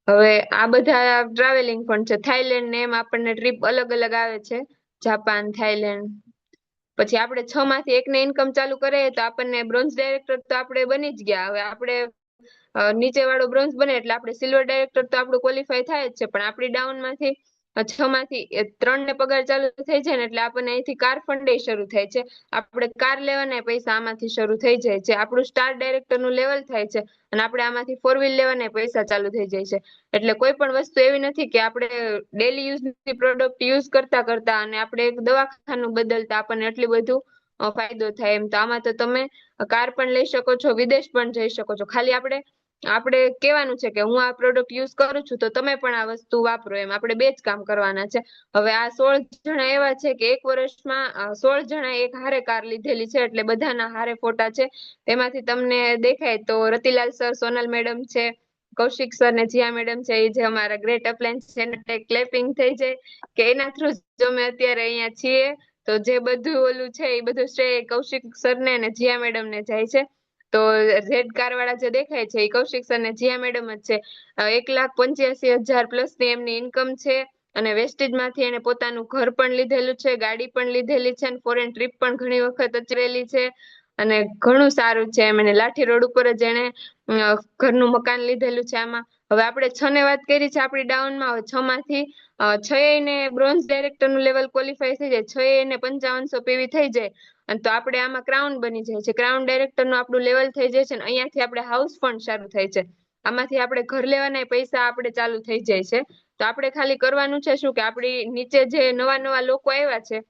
હવે આ બધા ટ્રાવેલિંગ ફંડ છે. થાઈલેન્ડ ને એમ આપણને ટ્રીપ અલગ અલગ આવે છે, જાપાન, થાઈલેન્ડ. પછી આપણે 6 માંથી એકને ઇન્કમ ચાલુ કરીએ તો આપણને બ્રોન્ઝ ડાયરેક્ટર તો આપણે બની જ ગયા. હવે આપણે નીચે વાળો બ્રોન્ઝ બને એટલે આપણે સિલ્વર ડાયરેક્ટર તો આપણું ક્વોલિફાય થાય જ છે, પણ આપણી ડાઉન માંથી 6 માંથી 3 ને પગાર ચાલુ થઈ જાય ને એટલે આપણને અહીંથી કાર ફંડ શરૂ થાય છે. આપણે કાર લેવાના પૈસા આમાંથી શરૂ થઈ જાય છે. આપણું સ્ટાર ડાયરેક્ટર નું લેવલ થાય છે અને આપણે આમાંથી 4 વ્હીલ લેવાના પૈસા ચાલુ થઈ જાય છે. એટલે કોઈ પણ વસ્તુ એવી નથી કે આપણે ડેલી યુઝની પ્રોડક્ટ યુઝ કરતા કરતા અને આપણે એક દવાખાનું બદલતા આપણને એટલું બધું ફાયદો થાય એમ. તો આમાં તો તમે કાર પણ લઈ શકો છો, વિદેશ પણ જઈ શકો છો. ખાલી આપણે કહેવાનું છે કે હું આ પ્રોડક્ટ યુઝ કરું છું તો તમે પણ આ વસ્તુ વાપરો એમ. આપણે બે જ કામ કરવાના છે. હવે આ 16 જણા એવા છે કે એક વર્ષમાં 16 જણા એક હારે કાર લીધેલી છે એટલે બધાના હારે ફોટા છે. તેમાંથી તમને દેખાય તો રતિલાલ સર, સોનલ મેડમ છે, કૌશિક સર ને જીયા મેડમ છે, એ જે અમારા ગ્રેટ અપ્લાયન્સ છે એને ક્લેપિંગ થઈ જાય કે એના થ્રુ જ અમે અત્યારે અહીંયા છીએ. તો જે બધું ઓલું છે એ બધું શ્રેય કૌશિક સર ને અને જીયા મેડમ ને જાય છે. તો રેડ કાર વાળા જે દેખાય છે એ કૌશિક સર ને જીયા મેડમ જ છે. 1,85,000 પ્લસ ની એમની ઇન્કમ છે અને વેસ્ટેજ માંથી એને પોતાનું ઘર પણ લીધેલું છે, ગાડી પણ લીધેલી છે, ફોરેન ટ્રીપ પણ ઘણી વખત અચરેલી છે અને ઘણું સારું છે એમ. એને લાઠી રોડ ઉપર જ એને ઘરનું મકાન લીધેલું છે. આમાં હવે આપણે 6 ને વાત કરી છે આપણી ડાઉનમાં. હવે 6 માંથી 6 ને બ્રોન્ઝ ડાયરેક્ટર નું લેવલ ક્વોલિફાય થઈ જાય, 6 ને 5500 પીવી થઈ જાય અને તો આપણે આમાં ક્રાઉન બની જાય છે. ક્રાઉન ડાયરેક્ટર નું આપણું લેવલ થઈ જાય છે અને અહીંયાથી આપણે હાઉસ ફંડ ચાલુ થાય છે. આમાંથી આપણે ઘર લેવાના પૈસા આપણે ચાલુ થઈ જાય છે. તો આપણે ખાલી કરવાનું છે શું કે આપણી નીચે જે નવા નવા લોકો આવ્યા છે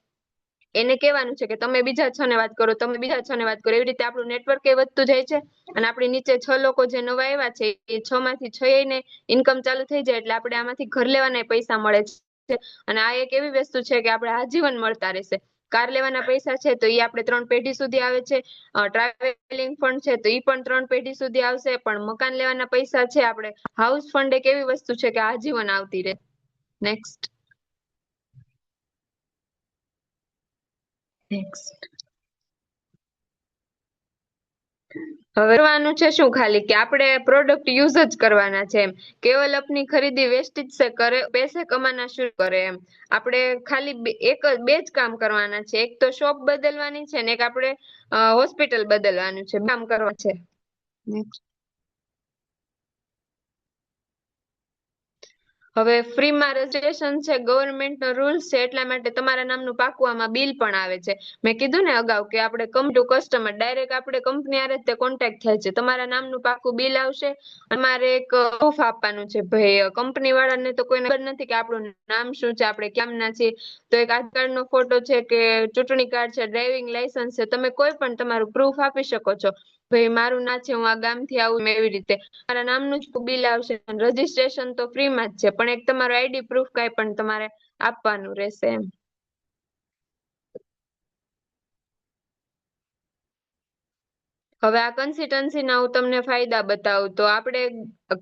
એને કહેવાનું છે કે તમે બીજા 6 ને વાત કરો, તમે બીજા 6 ને વાત કરો. એવી રીતે આપણું નેટવર્ક એ વધતું જાય છે અને આપણી નીચે 6 લોકો જે નવા આવ્યા છે એ 6 માંથી 6 ને ઇન્કમ ચાલુ થઈ જાય એટલે આપણે આમાંથી ઘર લેવાના પૈસા મળે છે. અને આ એક એવી વસ્તુ છે કે આપણે આજીવન મળતા રહેશે. કાર લેવાના પૈસા છે તો એ આપણે 3 પેઢી સુધી આવે છે. ટ્રાવેલિંગ ફંડ છે તો એ પણ 3 પેઢી સુધી આવશે. પણ મકાન લેવાના પૈસા છે આપણે હાઉસ ફંડ એક એવી વસ્તુ છે કે આજીવન આવતી રહે. નેક્સ્ટ. હવે કરવાનું છે શું ખાલી કે આપણે પ્રોડક્ટ યુઝ જ કરવાના છે એમ. કેવલ अपनी खरीदी वेस्टेज से करे, पैसे कमाना शुरू करे એમ. આપણે ખાલી બે જ કામ કરવાના છે. એક તો શોપ બદલવાની છે ને એક આપણે હોસ્પિટલ બદલવાનું છે. કામ કરવા છે. હવે ફ્રીમાં રજીસ્ટ્રેશન છે, ગવર્મેન્ટ નો રૂલ્સ છે એટલા માટે તમારા નામનું પાકું આમાં બિલ પણ આવે છે. મેં કીધું ને અગાઉ કે આપણે કમ ટુ કસ્ટમર ડાયરેક્ટ આપણે કંપની હારે તે કોન્ટેક્ટ થાય છે. તમારા નામનું પાકું બિલ આવશે. અમારે એક પ્રૂફ આપવાનું છે. ભાઈ કંપની વાળાને તો કોઈને ખબર નથી કે આપણું નામ શું છે, આપણે ક્યાંના છીએ. તો એક આધાર કાર્ડ નો ફોટો છે કે ચૂંટણી કાર્ડ છે, ડ્રાઇવિંગ લાયસન્સ છે, તમે કોઈ પણ તમારું પ્રૂફ આપી શકો છો. ભાઈ મારું ના છે, હું આ ગામથી આવું એવી રીતે મારા નામનું જ બિલ આવશે. રજીસ્ટ્રેશન તો ફ્રીમાં જ છે પણ એક તમારું આઈડી પ્રૂફ કાંઈ પણ તમારે આપવાનું રહેશે એમ. હવે આ કન્સિસ્ટન્સીના હું તમને ફાયદા બતાવું તો આપણે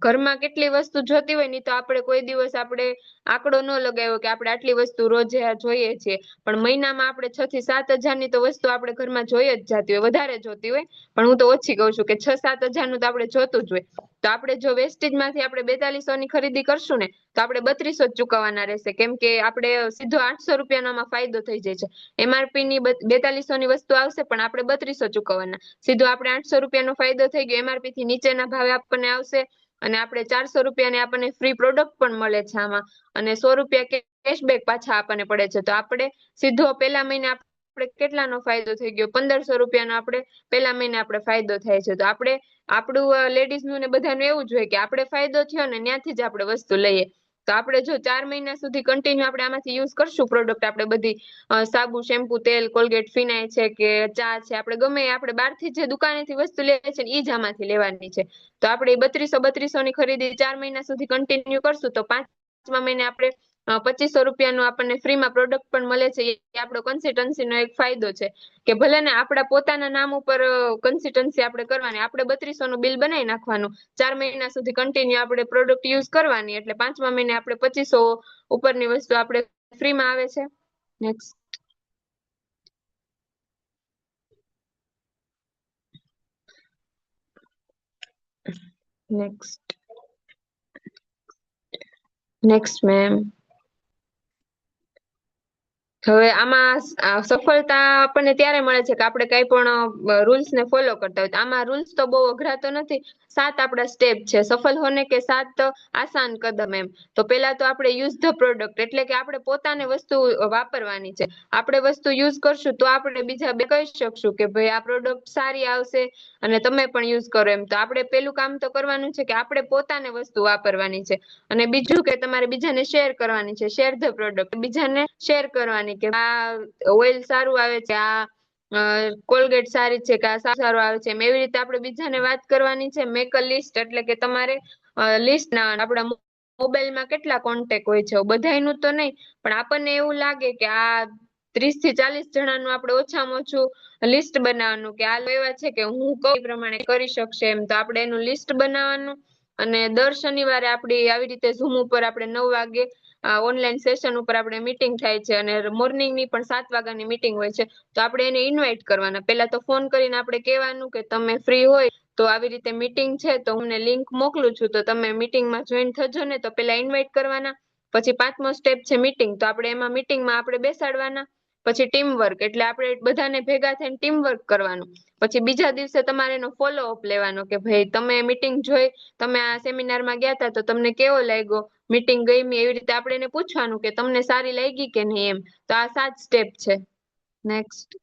ઘરમાં કેટલી વસ્તુ જોતી હોય ને તો આપણે કોઈ દિવસ આપણે આંકડો ન લગાવ્યો કે આપણે આટલી વસ્તુ રોજે જોઈએ છીએ, પણ મહિનામાં આપણે 6 થી 7 હજારની તો વસ્તુ આપણે ઘરમાં જોઈ જ જાતી હોય, વધારે જોતી હોય, પણ હું તો ઓછી કહું છું કે 6-7 હજારનું તો આપણે જોતું જ હોય. તો આપણે જો વેસ્ટેજમાંથી આપણે 4200ની ખરીદી કરશું ને તો આપણે 3200 જ ચૂકવવાના રહેશે, કેમ કે આપણે સીધો 800 રૂપિયાનો આમાં ફાયદો થઈ જાય છે. MRP ની 4200ની વસ્તુ આવશે પણ આપણે 3200 ચૂકવવાના, સીધો આપણે 800 રૂપિયાનો ફાયદો થઈ ગયો. MRP થી નીચેના ભાવે આપણને આવશે અને આપણે 400 રૂપિયાની આપણને ફ્રી પ્રોડક્ટ પણ મળે છે આમાં, અને 100 રૂપિયા કેશબેક પાછા આપણને પડે છે. તો આપણે સીધો પેલા મહિને આપણે કેટલાનો ફાયદો થઈ ગયો, 1500 રૂપિયાનો આપણે પેલા મહિને આપણે ફાયદો થાય છે. તો આપણે આપણું લેડીઝનું ને બધાનું એવું જ હોય કે આપણે ફાયદો થયો ને ત્યાંથી જ આપણે વસ્તુ લઈએ. તો આપણે જો 4 મહિના સુધી કન્ટિન્યુ આપણે આમાંથી યુઝ કરશું પ્રોડક્ટ, આપણે બધી સાબુ, શેમ્પુ, તેલ, કોલગેટ, ફિનાઇલ છે કે ચા છે, આપણે ગમે આપણે બહારથી જે દુકાનેથી વસ્તુ લઈએ છે ને એ જ આમાંથી લેવાની છે. તો આપણે 3200 ની ખરીદી 4 મહિના સુધી કન્ટિન્યુ કરશું તો 5મા મહિને આપણે 2500 રૂપિયાનું આપણને ફ્રીમાં પ્રોડક્ટ પણ મળે છે. એ આપણો કન્સિસ્ટન્સીનો એક ફાયદો છે કે ભલે ને આપણા પોતાના નામ ઉપર કન્સિસ્ટન્સી આપણે કરવાની, આપણે 3200નું બિલ બનાવી નાખવાનું, 4 મહિના સુધી કન્ટિન્યુ આપણે પ્રોડક્ટ યુઝ કરવાની, એટલે 5મા મહિને આપણે 2500 ઉપરની વસ્તુ આપણે ફ્રીમાં આવે છે. Next next next ma'am. હવે આમાં સફળતા આપણને ત્યારે મળે છે કે આપણે કઈ પણ રૂલ્સ ને ફોલો કરતા હોય. આમાં રૂલ્સ તો બહુ અઘરા તો નથી, 7 આપણા સ્ટેપ છે. સફળ હોને કે 7 આસાન કદમ એમ. તો પેલા તો આપણે યુઝ ધ પ્રોડક્ટ, એટલે કે આપણે પોતાને વસ્તુ વાપરવાની છે. આપણે વસ્તુ યુઝ કરશું તો આપણે બીજા બે કહી શકશું કે ભાઈ આ પ્રોડક્ટ સારી આવશે અને તમે પણ યુઝ કરો એમ. તો આપણે પેલું કામ તો કરવાનું છે કે આપણે પોતાને વસ્તુ વાપરવાની છે. અને બીજું કે તમારે બીજાને શેર કરવાની છે, શેર ધ પ્રોડક્ટ, બીજાને શેર કરવાની કે આ ઓઇલ સારું આવે છે, આ કોલગેટ સારી છે કે આ સારું આવે છે, એવી રીતે આપણે બીજાને વાત કરવાની છે. મેક અ લિસ્ટ, એટલે કે તમારે લિસ્ટ ના આપણા મોબાઈલમાં કેટલા કોન્ટેક હોય છે, બધાયનું તો નહીં, પણ આપણને એવું લાગે કે આ 30 થી 40 જણાનું આપણે ઓછામાં ઓછું લિસ્ટ બનાવવાનું કે આ એવા છે કે હું કહું એ પ્રમાણે કરી શકશે એમ. તો આપણે એનું લિસ્ટ બનાવવાનું અને દર શનિવારે આપણી આવી રીતે ઝૂમ ઉપર આપણે 9 વાગે ઓનલાઈન સેશન ઉપર આપણે મીટિંગ થાય છે, અને મોર્નિંગની પણ 7 વાગ્યાની મીટિંગ હોય છે. તો આપણે એને ઇન્વાઇટ કરવાના. પેલા તો ફોન કરીને આપણે કહેવાનું કે તમે ફ્રી હોય તો આવી રીતે મીટિંગ છે તો હું લિંક મોકલું છું, તો તમે મીટિંગમાં જોઈન થજો ને. તો પેલા ઇન્વાઇટ કરવાના. પછી 5મો સ્ટેપ છે મીટિંગ. તો આપણે એમાં મીટિંગમાં આપણે બેસાડવાના. પછી ટીમ વર્ક, એટલે આપણે બધાને ભેગા થઈને ટીમ વર્ક કરવાનું. પછી બીજા દિવસે તમારે એનો ફોલો અપ લેવાનો કે ભાઈ તમે મીટિંગ જોઈ, તમે આ સેમિનારમાં ગયા હતા તો તમને કેવો લાગ્યો, મીટિંગ ગમી, એવી રીતે આપણે એને પૂછવાનું કે તમને સારી લાગી કે નહીં એમ. તો આ 7 સ્ટેપ છે. નેક્સ્ટ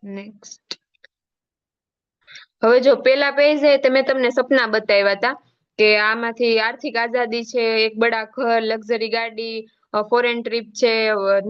નેક્સ્ટ હવે જો પેલા પેજ તે મેં તમને સપના બતાવ્યા હતા કે આમાંથી આર્થિક આઝાદી છે, એક બડા ઘર, લક્ઝરી ગાડી, ફોરેન ટ્રીપ છે,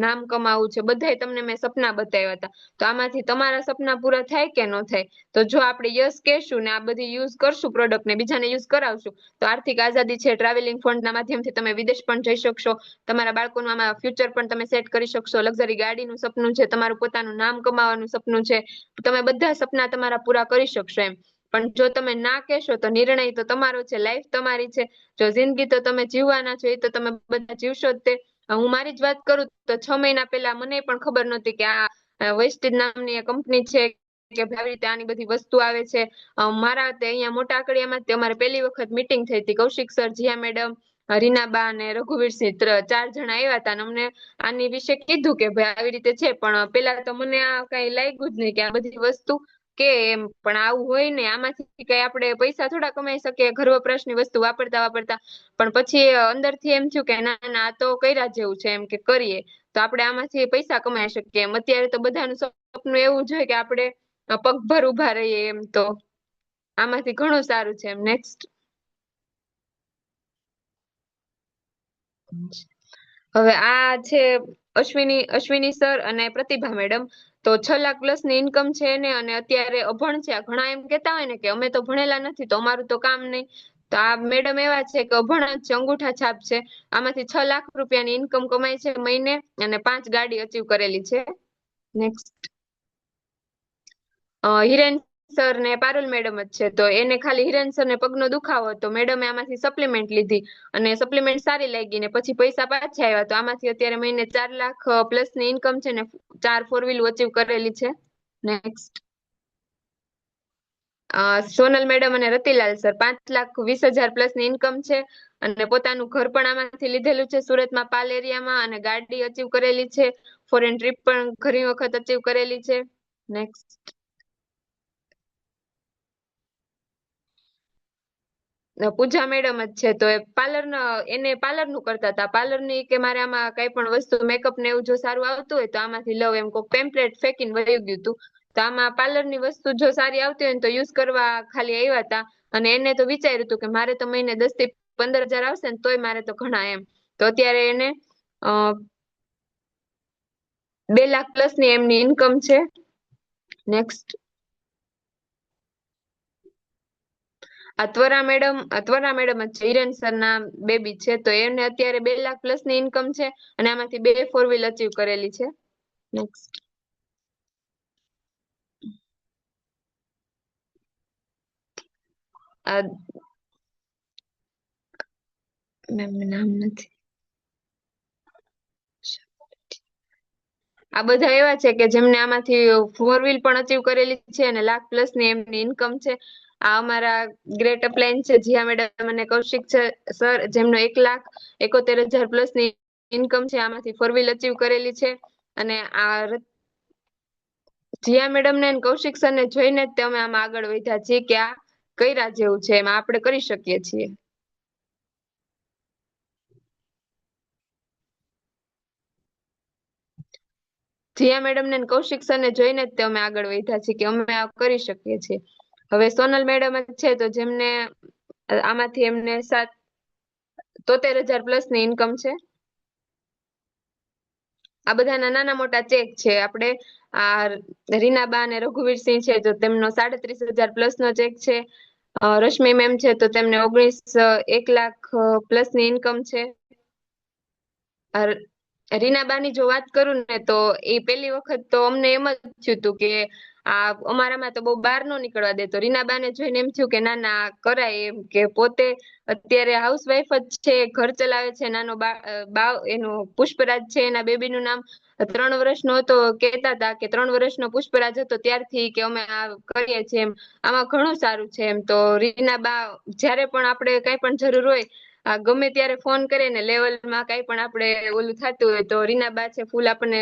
નામ કમાવું છે, બધાય તમને મેં સપના બતાવ્યા હતા. તો આમાંથી તમારા સપના પૂરા થાય કે ન થાય? તો જો આપણે યસ કહેશું ને આ બધી યુઝ કરશું પ્રોડક્ટ ને બીજાને યુઝ કરાવશું તો આર્થિક આઝાદી છે, ટ્રાવેલિંગ ફંડના માધ્યમથી તમે વિદેશ પણ જઈ શકશો, તમારા બાળકોનું આમાં ફ્યુચર પણ તમે સેટ કરી શકશો, લક્ઝરી ગાડીનું સપનું છે, તમારું પોતાનું નામ કમાવાનું સપનું છે, તમે બધા સપના તમારા પૂરા કરી શકશો એમ. પણ જો તમે ના કહેશો તો નિર્ણય તો તમારો છે, લાઈફ તમારી છે. જો જિંદગી તો તમે જીવવાના છો, એ તો તમે બધા જીવશો જ તે. હું મારી જ વાત કરું તો 6 મહિના પહેલા મને પણ ખબર નહોતી કે આ વેસ્ટેજ નામની કંપની છે કે આવી રીતે આની બધી વસ્તુ આવે છે. મારા તે અહીંયા મોટા આકડિયામાં અમારે પહેલી વખત મીટિંગ થઈ હતી. કૌશિક સર, જીયા મેડમ, રીનાબા અને રઘુવીરસિંહ 4 જણા આવ્યા હતા અને અમને આની વિશે કીધું કે ભાઈ આવી રીતે છે. પણ પેલા તો મને આ કઈ લાગ્યું જ નહીં કે આ બધી વસ્તુ કે એમ. પણ આવું હોય ને, આમાંથી કઈ આપણે પૈસા થોડા કમાઈ શકીએ ઘર વપરાશની વસ્તુ વાપરતા વાપરતા. પણ પછી અંદરથી એમ થયું કે ના ના આ તો કર્યા જેવું છે એમ, કે કરીએ તો આપણે આમાંથી પૈસા કમાઈ શકીએ એમ. અત્યારે તો બધાનું સપનું એવું જ હોય કે આપણે પગભર ઉભા રહીએ એમ. તો આમાંથી ઘણું સારું છે એમ. નેક્સ્ટ હવે આ છે અશ્વિની સર અને પ્રતિભા મેડમ. તો 6 લાખ પ્લસ ની ઇન્કમ છે ને, અને અત્યારે અભણ છે. ઘણા એમ કેતા હોય ને કે અમે તો ભણેલા નથી તો અમારું તો કામ નહીં. તો આ મેડમ એવા છે કે અભણ જ છે, અંગૂઠા છાપ છે. આમાંથી 6 લાખ રૂપિયાની ઇન્કમ કમાય છે મહિને, અને 5 ગાડી અચીવ કરેલી છે. નેક્સ્ટ હિરેન સર ને પારુલ મેડમ જ છે. તો એને ખાલી હિરેન સર ને પગનો દુખાવો હતો, મેડમે આમાંથી સપ્લિમેન્ટ લીધી અને સપ્લિમેન્ટ સારી લાગી ને પછી પૈસા પાછા આવ્યા. તો આમાંથી અત્યારે મહિને 4 લાખ પ્લસ ની ઇન્કમ છે ને 4 4 વ્હીલ અચીવ કરેલી છે. નેક્સ્ટ સોનલ મેડમ અને રતિલાલ સર 5,20,000 પ્લસ ની ઇન્કમ છે, અને પોતાનું ઘર પણ આમાંથી લીધેલું છે સુરતમાં પાલ એરિયામાં, અને ગાડી અચીવ કરેલી છે. ફોરેન ટ્રીપ પણ ઘણી વખત અચીવ કરેલી છે. નેક્સ્ટ પૂજા મેડમ જ છે. તો એને પાર્લર નું કરતા હતા. પાર્લર ની કે મારે આમાં કઈ પણ વસ્તુ મેકઅપ ને એવું જો સારું આવતું હોય તો આમાંથી લવ એમ કોઈ પેમ્પલેટ ફેંકીને વયું ગયું હતું. તો આમાં પાર્લર ની વસ્તુ જો સારી આવતી હોય ને તો યુઝ કરવા ખાલી આવ્યા હતા. અને એને તો વિચાર્યું હતું કે મારે તો મહિને 10 થી 15,000 આવશે ને તોય મારે તો ઘણા એમ. તો અત્યારે એને 2 લાખ પ્લસ ની એમની ઇન્કમ છે. નેક્સ્ટ ત્વરા મેડમ જ છે, હિરેન સર ના બેબી છે. તો એને અત્યારે 2 લાખ પ્લસ ની ઇન્કમ છે, અને આમાંથી 2 4 વ્હીલ અચીવ કરેલી છે. નેક્સ્ટ નામ નથી. આ બધા એવા છે કે જેમને આમાંથી 4 વ્હીલ પણ અચીવ કરેલી છે, અને લાખ પ્લસ ની એમની ઇન્કમ છે. આ અમારા ગ્રેટ અપલાઇન છે, જીયા મેડમ અને કૌશિક સર, જેમનો 1,71,000 પ્લસ ની ઇન્કમ છે. આમાંથી 4 વ્હીલ અચીવ કરેલી છે. અને આ જીયા મેડમ ને કૌશિક સર ને જોઈને જ અમે આમાં આગળ વધ્યા છીએ કે આ કર્યા જેવું છે, એમાં આપણે કરી શકીએ છીએ. જીયા મેડમ ને કૌશિક સર ને જોઈને જ અમે આગળ વધ્યા છીએ કે અમે આ કરી શકીએ છીએ. હવે સોનલ મેડમ જ છે, તો જેમને આમાંથી એમને 73,000 પ્લસ ની ઇન્કમ છે. આ બધાના નાના મોટા ચેક છે. આપણે આ રીનાબા અને રઘુવીરસિંહ છે, તો તેમનો 37,000 પ્લસ નો ચેક છે. રશ્મિ મેમ છે, તો તેમને 1 લાખ પ્લસ ની ઇન્કમ છે. રીનાબાની જો વાત કરું ને તો એ પેલી વખત તો અમને એમ જ થયું હતું કે આ અમારામાં તો બહુ બહાર નો નીકળવા દે. તો રીનાબાને જોઈને એમ થયું કે ના ના કરાય એમ, કે પોતે અત્યારે હાઉસવાઈફ જ છે, ઘર ચલાવે છે. નાનો બાવ એનો પુષ્પરાજ છે, એના બેબીનું નામ 3 વર્ષનો હતો. કહેતા હતા કે 3 વર્ષનો પુષ્પરાજ હતો ત્યારથી કે અમે આ કરીએ છીએ એમ. આમાં ઘણું સારું છે એમ. તો રીનાબા જ્યારે પણ આપણે કઈ પણ જરૂર હોય, ગમે ત્યારે ફોન કરે ને, લેવલમાં કઈ પણ આપણે ઓલું થતું હોય તો રીનાબા છે ફૂલ આપણને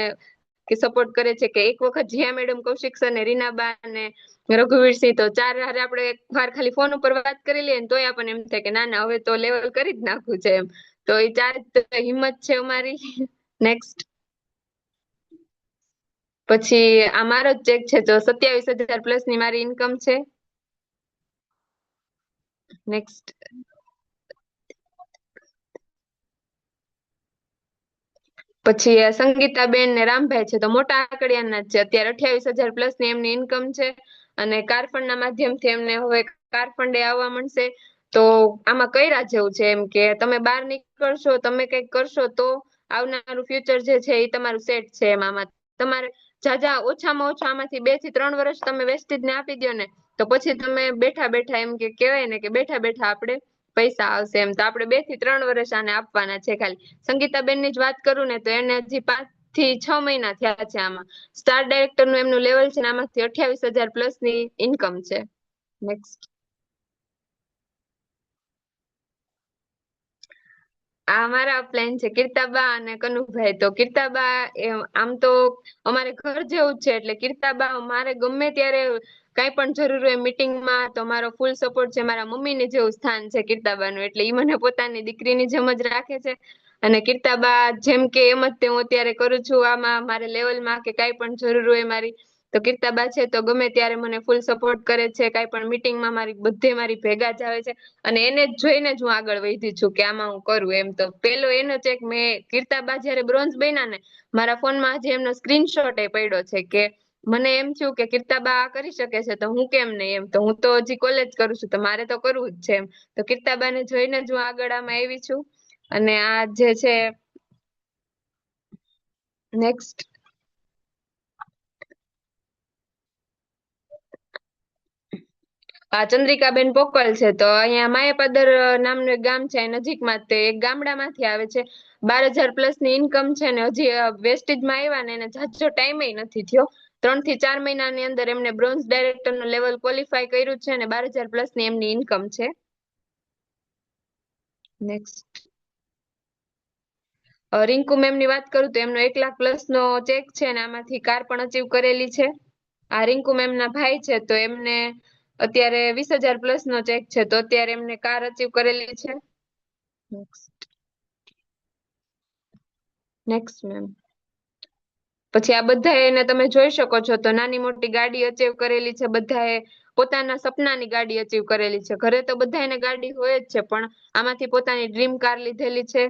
કે સપોર્ટ કરે છે. કે એક વખત જીયા મેડમ, કૌશિક સર ને રીનાબા અને રઘુવીરસિંહ તો 4 હારે આપણે એક વાર ખાલી ફોન ઉપર વાત કરી લઈએ ને તોય આપણને એમ થાય કે ના ના હવે તો લેવલ કરી જ નાખવું છે એમ. તો એ 4 હિંમત છે અમારી. નેક્સ્ટ પછી આ મારો જ ચેક છે, તો 27,000 પ્લસ ની મારી ઇન્કમ છે. નેક્સ્ટ પછી સંગીતાબેન ને રામભાઈ છે, તો મોટા આંકડિયાના જ છે. અત્યારે 28,000 પ્લસ ની એમની ઇન્કમ છે, અને કાર ફંડના માધ્યમથી એમને હવે કાર ફંડે આવવા માંડશે. તો આમાં કર્યા જેવું છે એમ, કે તમે બહાર નીકળશો, તમે કઈક કરશો તો આવનારું ફ્યુચર જે છે એ તમારું સેટ છે. આમાં તમારે ઓછામાં ઓછા આમાંથી 2 થી 3 વર્ષ તમે વેસ્ટેજ ને આપી દો ને, તો પછી તમે બેઠા બેઠા એમ કે કહેવાય ને કે બેઠા બેઠા આપણે પૈસા આવશે એમ. તો આપણે 2 થી 3 વર્ષ આને આપવાના છે ખાલી. સંગીતાબેન ની જ વાત કરું ને તો એને હજી 5 થી 6 મહિના થયા છે આમાં. સ્ટાર ડાયરેક્ટર નું એમનું લેવલ છે, આમાંથી 28,000 પ્લસ ની ઇન્કમ છે. નેક્સ્ટ આ મારા અપલાઈન છે, કીર્તાબા અને કનુભાઈ. તો કીર્તાબા આમ તો અમારે ઘર જેવું જ છે. એટલે કીર્તાબા મારે ગમે ત્યારે કઈ પણ જરૂર હોય મીટિંગમાં તો મારો ફૂલ સપોર્ટ છે. મારા મમ્મીને જેવું સ્થાન છે કીર્તાબાનું. એટલે ઈ મને પોતાની દીકરીની જેમ જ રાખે છે. અને કીર્તાબા જેમ કે એમ જ તે હું અત્યારે કરું છું આમાં મારે લેવલમાં, કે કઈ પણ જરૂર હોય મારી તો કીર્તાબા છે તો ગમે ત્યારે મને ફૂલ સપોર્ટ કરે છે, કાંઈ પણ મીટિંગમાં મારી ભેગા જ આવે છે અને એને જ જોઈને જ હું આગળ વધી છું કે આમાં હું કરું એમ. તો પેલો એનો ચેક મેં કીર્તાબા જયારે બ્રોન્ઝ બન્યા ને મારા ફોનમાં હજી એમનો સ્ક્રીનશોટ એ પડ્યો છે કે મને એમ થયું કે કીર્તાબા આ કરી શકે છે તો હું કેમ નહીં એમ. તો હું તો હજી કોલેજ કરું છું તો મારે તો કરવું જ છે એમ. તો કીર્તાબાને જોઈને જ હું આગળ આમાં આવી છું. અને આ જે છે નેક્સ્ટ આ ચંદ્રિકાબેન પોકળ છે તો અહીંયા માયાપદર નામનું એક ગામ છે નજીકમાં જ તે એક ગામડામાંથી આવે છે. 12,000 પ્લસ ની ઇન્કમ છે ને હજી વેસ્ટેજમાં આવ્યા ને એને જાજો ટાઈમ નથી થયો. 3 થી 4 મહિનાની અંદર એમને બ્રોન્ઝ ડાયરેક્ટર નું લેવલ ક્વોલિફાય કર્યું છે અને 12,000 પ્લસ ની એમની ઇન્કમ છે. નેક્સ્ટ રિંકુ મેમ ની વાત કરું તો એમનો 1 લાખ પ્લસ નો ચેક છે અને આમાંથી કાર પણ અચીવ કરેલી છે. આ રિંકુ મેમ ના ભાઈ છે તો એમને અત્યારે 20,000 પ્લસ નો ચેક છે તો અત્યારે એમને કાર અચીવ કરેલી છે. નેક્સ્ટ મેમ પછી આ બધા એને તમે જોઈ શકો છો તો નાની મોટી ગાડી અચીવ કરેલી છે બધાએ. પોતાના સપનાની ગાડી અચીવ કરેલી છે. ઘરે તો બધાને ગાડી હોય જ છે પણ આમાંથી પોતાની ડ્રીમ કાર લીધેલી છે.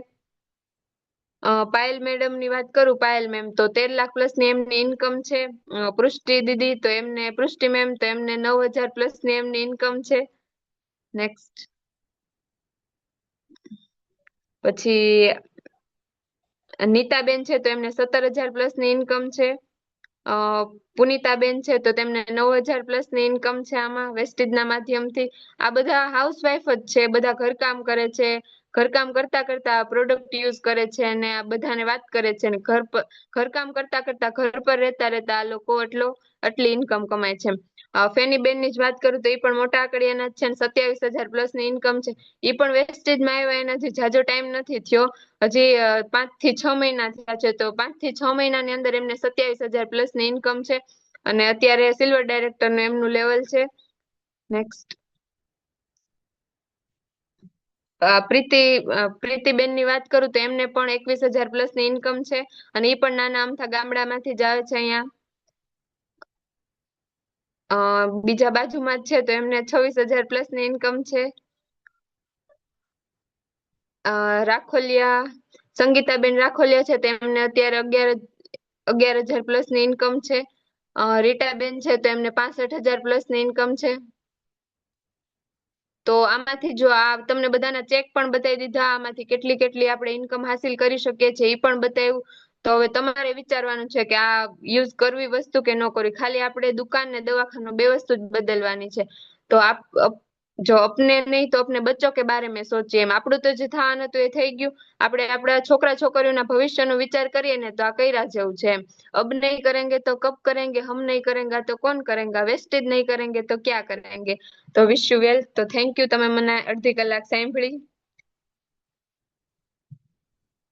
પાયલ મેડમ ની વાત કરું પાયલ મેમ તો 13 લાખ પ્લસ ની એમની ઇન્કમ છે. પૃષ્ટિ દીદી તો એમને પૃષ્ટિ મેમ તો એમને 9,000 પ્લસ ની એમની ઇન્કમ છે. નેક્સ્ટ પછી નીતાબેન છે તો એમને 17,000 પ્લસ ની ઇન્કમ છે. પુનિતાબેન છે તો તેમને 9,000 પ્લસ ની ઇન્કમ છે આમાં વેસ્ટેજ ના માધ્યમથી. આ બધા હાઉસવાઈફ જ છે, બધા ઘરકામ કરે છે. ઘરકામ કરતા કરતા પ્રોડક્ટ યુઝ કરે છે અને આ બધાને વાત કરે છે અને ઘરકામ કરતા કરતા ઘર પર રહેતા રહેતા આ લોકો આટલી ઇન્કમ કમાય છે. ફેનીબેન ની જ વાત કરું તો એ પણ મોટા આંકડિયાના જ છે ને 27,000 પ્લસ ની ઇન્કમ છે. એ પણ વેસ્ટેજમાં આવ્યા એને હજી જાજો ટાઈમ નથી થયો. હજી 5 થી 6 મહિના થયા છે તો 5 થી 6 મહિનાની અંદર એમને 27,000 પ્લસ ની ઇન્કમ છે અને અત્યારે સિલ્વર ડાયરેક્ટર નું એમનું લેવલ છે. નેક્સ્ટ પ્રીતિબેન ની વાત કરું તો એમને પણ 21,000 પ્લસ ની ઇન્કમ છે અને એ પણ નાના અમથા ગામડામાંથી જ આવે છે અહીંયા. બીજા બાજુમાં જ છે તો એમને 26,000 પ્લસ ની ઇન્કમ છે. રાખોલિયા સંગીતાબેન રાખોલિયા છે તેમને અત્યારે 11,000 પ્લસ ની ઇન્કમ છે. રીટાબેન છે તો એમને 65,000 પ્લસ ની ઇન્કમ છે. તો આમાંથી જો આ તમને બધાના ચેક પણ બતાવી દીધા. આમાંથી કેટલી કેટલી આપણે ઇન્કમ હાસિલ કરી શકીએ છીએ એ પણ બતાવ્યું. તો હવે તમારે વિચારવાનું છે કે આ યુઝ કરવી વસ્તુ કે ન કરવી. ખાલી આપણે દુકાન ને દવાખાનું 2 વસ્તુ જ બદલવાની છે. તો જો અપને નહીં તો અપને બચ્ચો કે બારે મેં સોચીએ એમ. આપણું તો જે થવાનું હતું એ થઈ ગયું. આપણે આપણા છોકરા છોકરીઓના ભવિષ્યનો વિચાર કરીએ ને તો આ કર્યા જેવું છે એમ. अब नहीं करेंगे तो कब करेंगे, हम नहीं करेंगे तो कौन करेगा, वेस्टेज नहीं करेंगे तो क्या करेंगे. તો વિશ યુ વેલ. તો થેન્ક યુ તમે મને અડધી કલાક સાંભળી.